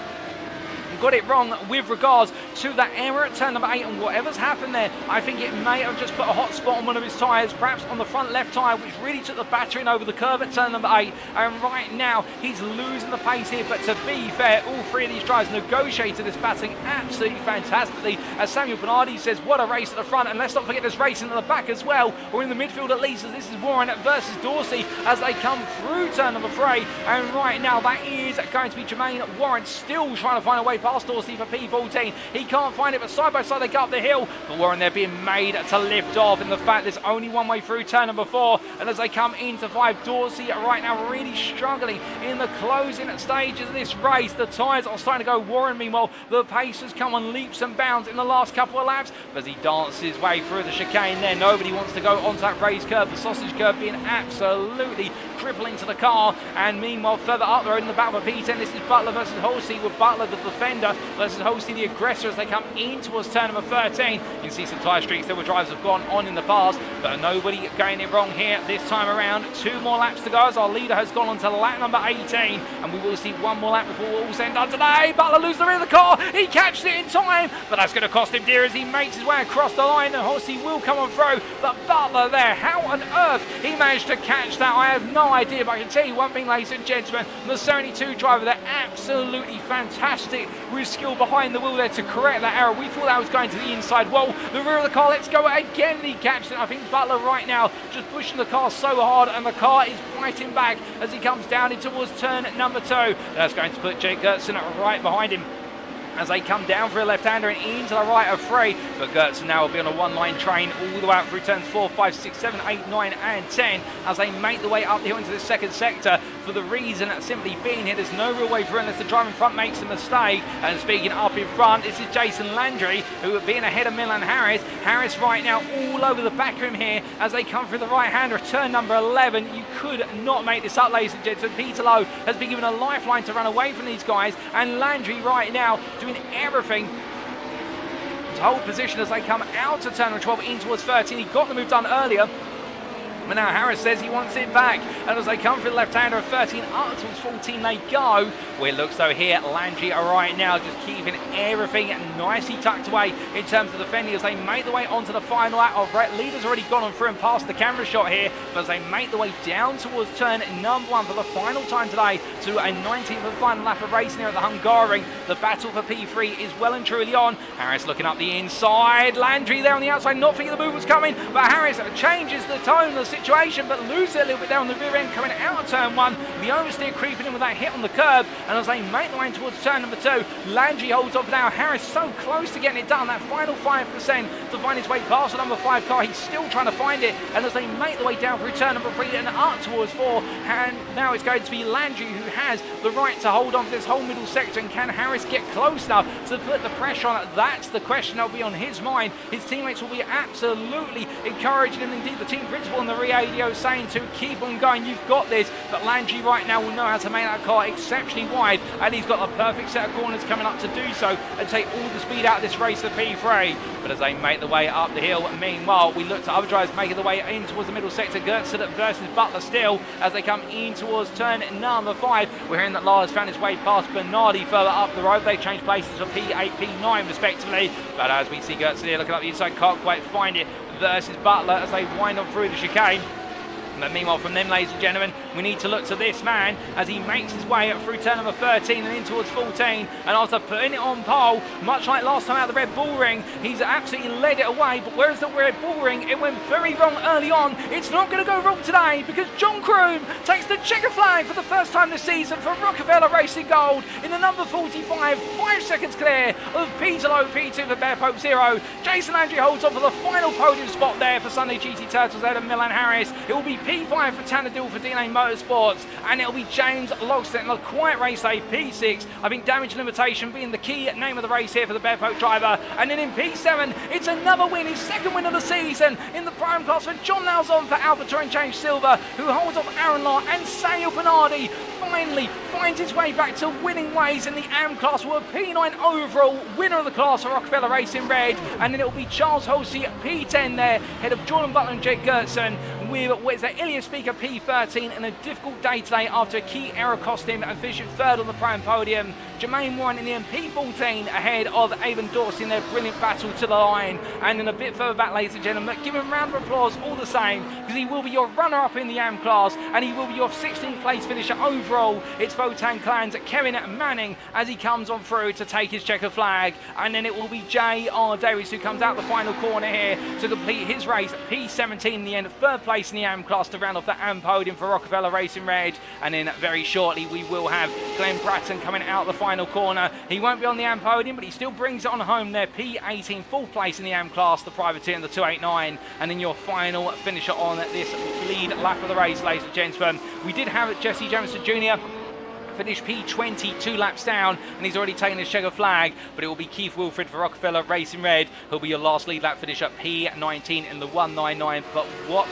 got it wrong with regards to that error at turn number 8, and whatever's happened there, I think it may have just put a hot spot on one of his tyres, perhaps on the front left tyre, which really took the battering over the curve at turn number 8, and right now he's losing the pace here. But to be fair, all 3 of these drivers negotiated this battering absolutely fantastically, as Samuel Bernardi says, what a race at the front, and let's not forget there's racing at the back as well, or in the midfield at least, as this is Warren versus Dorsey as they come through turn number 3, and right now that is going to be Jermaine Warren still trying to find a way past Dorsey for P14. He can't find it, but side by side they go up the hill, but Warren they're being made to lift off, and the fact there's only one way through turn number 4, and as they come into 5, Dorsey right now really struggling in the closing stages of this race. The tyres are starting to go. Warren meanwhile, the pace has come on leaps and bounds in the last couple of laps, but as he dances his way through the chicane there, nobody wants to go onto that raised curve, the sausage curve being absolutely crippling to the car. And meanwhile further up the road in the battle for P10, this is Butler versus Halsey, with Butler the defender versus Halsey the aggressor as they come in towards turn number 13. You can see some tyre streaks that were drivers have gone on in the past, but nobody getting it wrong here this time around. 2 more laps to go as our leader has gone on to lap number 18, and we will see 1 more lap before all said and done today. Butler loses the rear of the car, he catches it in time, but that's going to cost him dear as he makes his way across the line, and Halsey will come on through. But Butler there, how on earth he managed to catch that, I have no idea, but I can tell you one thing, ladies and gentlemen, the 72 driver there, absolutely fantastic with skill behind the wheel there to correct that error. We thought that was going to the inside wall, the rear of the car, let's go again, and he catches it. I think Butler right now just pushing the car so hard, and the car is fighting back as he comes down in towards turn number 2. That's going to put Jake Gertsen right behind him as they come down for a left-hander and into the right of 3, but Gertsen now will be on a one-line train all the way out through turns 4, 5, 6, 7, 8, 9 and 10 as they make the way up the hill into the second sector, for the reason that simply being here there's no real way through unless the driver in front makes a mistake. And speaking up in front, this is Jason Landry, who being ahead of Milan Harris. Harris right now all over the back of him here as they come through the right-hander of turn number 11. You could not make this up, ladies and gentlemen. Peter Lowe has been given a lifeline to run away from these guys, and Landry right now doing everything to hold position as they come out of turn 12 in towards 13. He got the move done earlier, but now Harris says he wants it back, and as they come through the left-hander of 13 up towards 14 they go. Well, it looks though here Landry right now just keeping everything nicely tucked away in terms of defending as they make the way onto the final lap of Brett. Leader's already gone on through and past the camera shot here, but as they make the way down towards turn number 1 for the final time today to a 19th and final lap of racing here at the Hungaroring, the battle for P3 is well and truly on. Harris looking up the inside, Landry there on the outside, not thinking the move was coming, but Harris changes the tone of the situation, but loses it a little bit there on the rear end coming out of turn 1. The oversteer creeping in with that hit on the curb, and as they make the way towards turn number 2, Landry holds off now. Harris so close to getting it done, that final 5% to find his way past the number 5 car. He's still trying to find it, and as they make the way down through turn number 3 and up towards 4, and now it's going to be Landry who has the right to hold on to this whole middle sector. And can Harris get close enough to put the pressure on it? That's the question that will be on his mind. His teammates will be absolutely encouraging him, indeed the team principal on the radio saying to keep on going, you've got this. But Landry right now will know how to make that car exceptionally wide, and he's got the perfect set of corners coming up to do so and take all the speed out of this race for P3. But as they make the way up the hill, meanwhile we look to other drivers making the way in towards the middle sector. Gertsen versus Butler still as they come in towards turn number 5. We're hearing that Lars found his way past Bernardi further up the road. They change places for P8, P9 respectively, but as we see Gertsen here looking up the inside, can't quite find it versus Butler as they wind on through the chicane. But meanwhile from them, ladies and gentlemen, We need to look to this man as he makes his way through turn number 13 and in towards 14. And after putting it on pole, much like last time out of the Red Bull Ring, he's absolutely led it away. But whereas the Red Bull Ring, it went very wrong early on. It's not going to go wrong today because John Kroom takes the checker flag for the first time this season for Rockefeller Racing Gold in the number 45, 5 seconds clear of Peter Lowe, P2 for Bear Pope 0. Jason Landry holds on for the final podium spot there for Sunday GT Turtles out of Milan Harris. It will be P5 for Tanner Dill for DNA Motorsports, and it'll be James Logston in a quiet race day, P6. I think damage limitation being the key name of the race here for the Bear Pope driver. And then in P7, it's another win, his second win of the season in the prime class for John Lauzon for Alpha Touring Change Silver, who holds off Aaron Lahr and Samuel Bernardi. Finally finds his way back to winning ways in the AM class with a P9 overall winner of the class for Rockefeller Racing Red. And then it will be Charles Halsey at P10 there, head of Jordan Butler and Jake Gertson, with Ilya Speaker P13 and a difficult day today after a key error cost him and finishing third on the prime podium. Jermaine Warren in the P14 ahead of Avon Dorsey in their brilliant battle to the line. And then a bit further back, ladies and gentlemen, give him a round of applause all the same, because he will be your runner-up in the AM class and he will be your 16th place finisher overall. It's Votan Clan's Kevin Manning as he comes on through to take his checker flag. And then it will be J.R. Davies who comes out the final corner here to complete his race. P17 in the end, third place in the AM class to round off the AM podium for Rockefeller Racing Red. And then very shortly we will have Glenn Bratton coming out the final corner. He won't be on the AM podium, but he still brings it on home there. P18, fourth place in the AM class, the privateer in the 289. And then your final finisher on this lead lap of the race, ladies and gentlemen. We did have Jesse Jamison Jr. finish P20, 2 laps down, and he's already taken his checker flag, but it will be Keith Wilfred for Rockefeller Racing Red, who'll be your last lead lap finisher, P19 in the 199. But what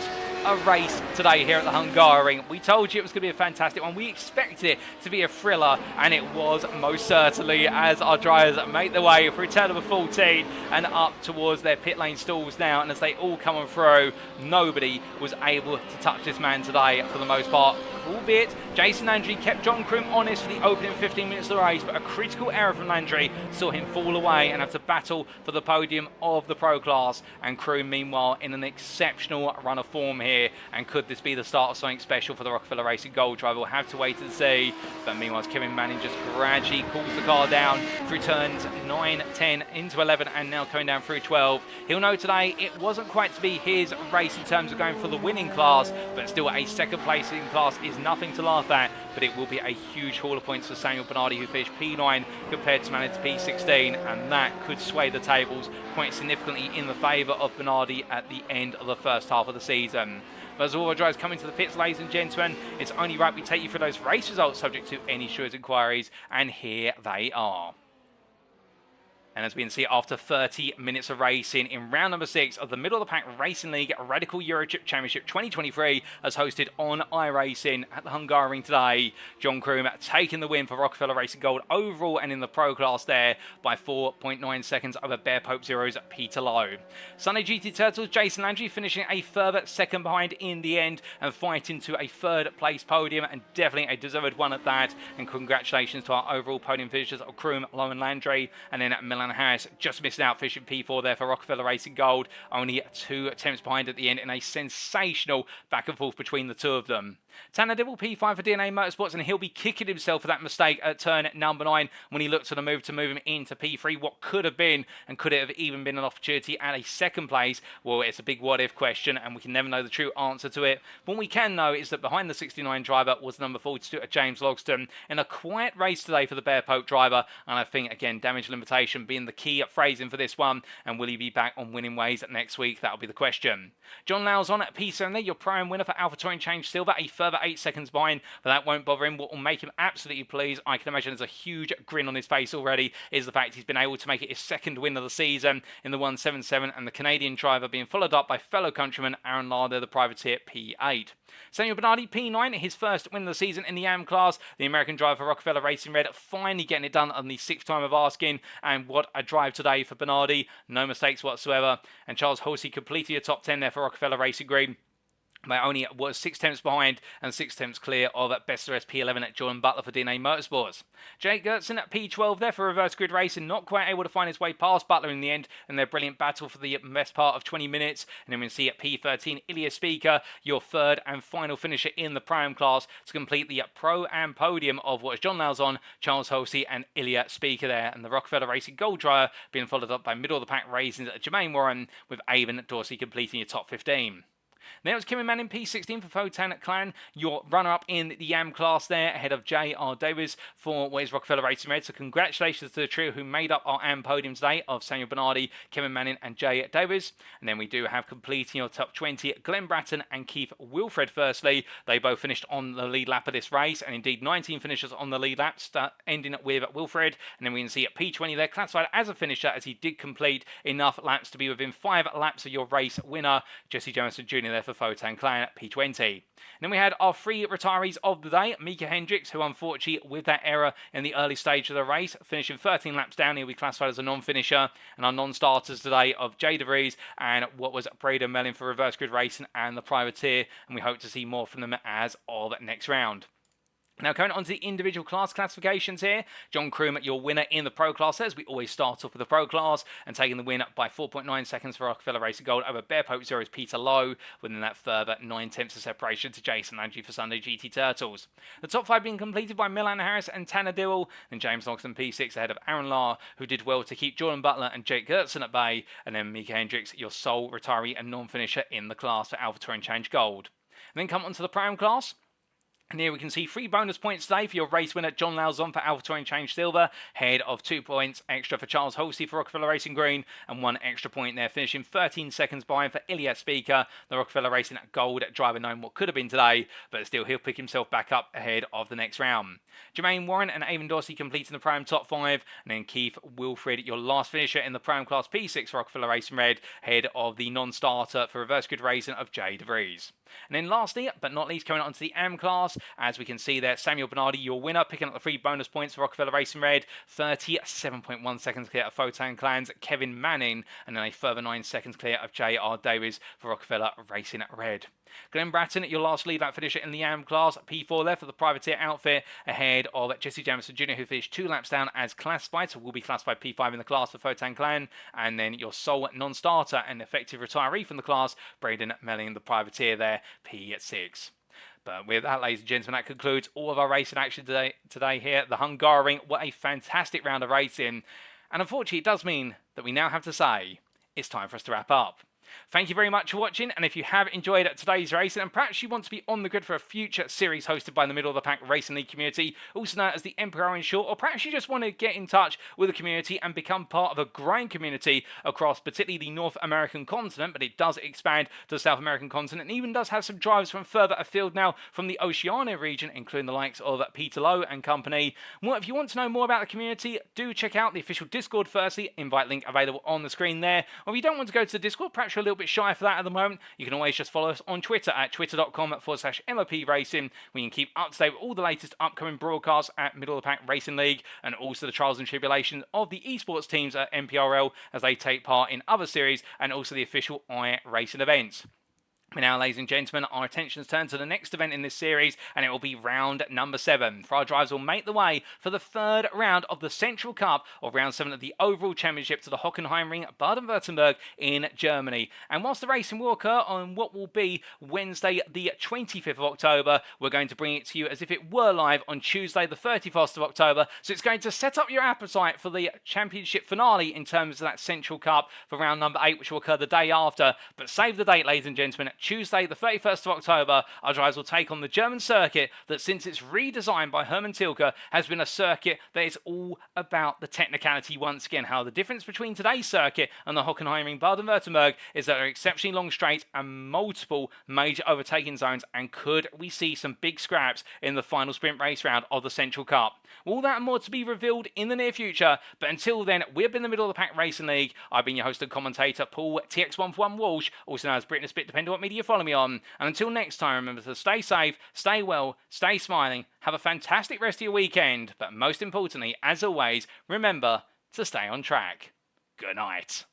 a race today here at the Hungaroring. We told you it was going to be a fantastic one. We expected it to be a thriller, and it was most certainly, as our drivers make their way through turn number 14 and up towards their pit lane stalls now. And as they all come on through, nobody was able to touch this man today for the most part. Albeit Jason Landry kept John Kroom honest for the opening 15 minutes of the race, but a critical error from Landry saw him fall away and have to battle for the podium of the Pro class. And Kroom, meanwhile, in an exceptional run of form here. And could this be the start of something special for the Rockefeller Racing Gold driver? We'll have to wait and see. But meanwhile, Kevin Manning just gradually cools the car down through turns 9, 10 into 11, and now coming down through 12. He'll know today it wasn't quite to be his race in terms of going for the winning class, but still a second place in class is nothing to laugh at. But it will be a huge haul of points for Samuel Bernardi, who finished P9 compared to Manning's P16, and that could sway the tables quite significantly in the favour of Bernardi at the end of the first half of the season. But as all our drivers come into the pits, ladies and gentlemen, it's only right we take you through those race results subject to any Stewards inquiries, and here they are. And as we can see, after 30 minutes of racing in round number 6 of the Middle of the Pack Racing League Radical Eurotrip Championship 2023, as hosted on iRacing at the Hungaroring today, John Kroom taking the win for Rockefeller Racing Gold overall and in the Pro class there by 4.9 seconds over Bear Pope Zero's Peter Lowe. Sunday GT Turtles, Jason Landry finishing a further second behind in the end and fighting to a third place podium, and definitely a deserved one at that. And congratulations to our overall podium finishers of Kroom, Lowe and Landry, and then Milan Harris just missed out finishing P4 there for Rockefeller Racing Gold, only 2 attempts behind at the end in a sensational back and forth between the two of them. Tanner Dill P5 for DNA Motorsports, and he'll be kicking himself for that mistake at turn number 9 when he looked to the move to move him into P3. What could have been, and could it have even been, an opportunity at a second place? Well, it's a big what-if question, and we can never know the true answer to it. But what we can know is that behind the 69 driver was number 42, James Logston, in a quiet race today for the Bear Pope driver. And I think, again, damage limitation being the key phrasing for this one. And will he be back on winning ways next week? That'll be the question. John Lauzon at P7 there, your prime winner for Alpha Touring Change Silver, a further 8 seconds behind, but that won't bother him. What will make him absolutely pleased, I can imagine there's a huge grin on his face already, is the fact he's been able to make it his second win of the season in the 177, and the Canadian driver being followed up by fellow countryman Aaron Lahr, the privateer, P8. Samuel Bernardi, P9, his first win of the season in the AM class. The American driver for Rockefeller Racing Red finally getting it done on the 6th time of asking, and what a drive today for Bernardi. No mistakes whatsoever. And Charles Halsey completed a top 10 there for Rockefeller Racing Green. They only was 6 tenths behind and 6 tenths clear of best of P11 at Jordan Butler for DNA Motorsports. Jake Gertsen at P12 there for Reverse Grid Racing, not quite able to find his way past Butler in the end, and their brilliant battle for the best part of 20 minutes. And then we see at P13, Ilya Speaker, your third and final finisher in the Pro-Am class to complete the Pro-Am podium of what is John Lauzon, Charles Halsey and Ilya Speaker there. And the Rockefeller Racing Gold Dryer being followed up by middle of the pack Racing's Jermaine Warren, with Avon Dorsey completing your top 15. Then it was Kevin Manning, P16 for Photan Clan, your runner-up in the YAM class there, ahead of J.R. Davies for what is Rockefeller Racing Red. So congratulations to the trio who made up our YAM podium today of Samuel Bernardi, Kevin Manning and J. Davies. And then we do have completing your top 20, Glenn Bratton and Keith Wilfred firstly. They both finished on the lead lap of this race, and indeed 19 finishers on the lead lap, ending with Wilfred. And then we can see at P20 there, classified as a finisher as he did complete enough laps to be within 5 laps of your race winner, Jesse Johnson Jr. there for Photan Clan at P20. And then we had our 3 retirees of the day, Mika Hendricks, who unfortunately with that error in the early stage of the race, finishing 13 laps down, he'll be classified as a non-finisher. And our non-starters today of Jay DeVries and what was Braden Mellin for Reverse Grid Racing and the Privateer, and we hope to see more from them as of next round. Now, going on to the individual class classifications here, John Kroom, your winner in the Pro Class, as we always start off with the Pro Class, and taking the win by 4.9 seconds for Rockefeller Racing Gold over Bear Pope Zero's Peter Lowe, within that further 9 tenths of separation to Jason Landry for Sunday GT Turtles. The top 5 being completed by Milan Harris and Tanner Dillwell, and James Knoxon P6 ahead of Aaron Lahr, who did well to keep Jordan Butler and Jake Gertsen at bay, and then Mika Hendricks, your sole retiree and non-finisher in the class for Alpha Touring Change Gold. And then come on to the Pro-Am class. And here we can see 3 bonus points today for your race winner, John Lauzon for Alpha Touring Change Silver, ahead of 2 points extra for Charles Halsey for Rockefeller Racing Green, and 1 extra point there, finishing 13 seconds behind for Ilya Speaker, the Rockefeller Racing Gold driver, known what could have been today, but still he'll pick himself back up ahead of the next round. Jermaine Warren and Avon Dorsey completing the Pro-Am top 5, and then Keith Wilfred, your last finisher in the Pro-Am class P6 for Rockefeller Racing Red, ahead of the non-starter for Reverse Grid Racing of Jay DeVries. And then lastly, but not least, coming on to the AM class, as we can see there, Samuel Bernardi, your winner, picking up the 3 bonus points for Rockefeller Racing Red, 37.1 seconds clear of Photan Clan's Kevin Manning, and then a further 9 seconds clear of J.R. Davies for Rockefeller Racing Red. Glenn Bratton, your last lead lap finisher in the AM class, P4 there for the Privateer outfit, ahead of Jesse Jamison Jr., who finished 2 laps down as classified, so will be classified P5 in the class for Photan Clan, and then your sole non-starter and effective retiree from the class, Braden Melling, the Privateer there, P6. But with that, ladies and gentlemen, that concludes all of our racing action today here at the Hungaroring. What a fantastic round of racing. And unfortunately, it does mean that we now have to say it's time for us to wrap up. Thank you very much for watching, and if you have enjoyed today's racing and perhaps you want to be on the grid for a future series hosted by the Middle of the Pack Racing League community, also known as the MPRL in short, or perhaps you just want to get in touch with the community and become part of a growing community across particularly the North American continent, but it does expand to the South American continent and even does have some drivers from further afield now from the Oceania region, including the likes of Peter Lowe and company. Well, if you want to know more about the community, do check out the official Discord firstly, invite link available on the screen there. Or if you don't want to go to the Discord, perhaps you're a little bit shy for that at the moment, you can always just follow us on Twitter at twitter.com/MOP Racing, where you can keep up to date with all the latest upcoming broadcasts at Middle of the Pack Racing League, and also the trials and tribulations of the esports teams at MPRL as they take part in other series, and also the official iRacing events. But now, ladies and gentlemen, our attention's turned to the next event in this series, and it will be round number 7. For our drivers will make the way for the 3rd round of the Central Cup, or round 7 of the overall championship, to the Hockenheimring Baden-Württemberg in Germany. And whilst the racing will occur on what will be Wednesday the 25th of October, we're going to bring it to you as if it were live on Tuesday the 31st of October. So it's going to set up your appetite for the championship finale in terms of that Central Cup for round number 8, which will occur the day after. But save the date, ladies and gentlemen. Tuesday the 31st of October, our drivers will take on the German circuit that, since it's redesigned by Hermann Tilke, has been a circuit that is all about the technicality once again. How the difference between today's circuit and the Hockenheimring Baden-Württemberg is that they're exceptionally long straight and multiple major overtaking zones, and could we see some big scraps in the final sprint race round of the Central Cup? All that and more to be revealed in the near future, but until then, we've been the Middle of the Pack Racing League. I've been your host and commentator, Paul TX141 Walsh, also known as Britain Spit, depending on what media you follow me on. And until next time, remember to stay safe, stay well, stay smiling, have a fantastic rest of your weekend, but most importantly, as always, remember to stay on track. Good night.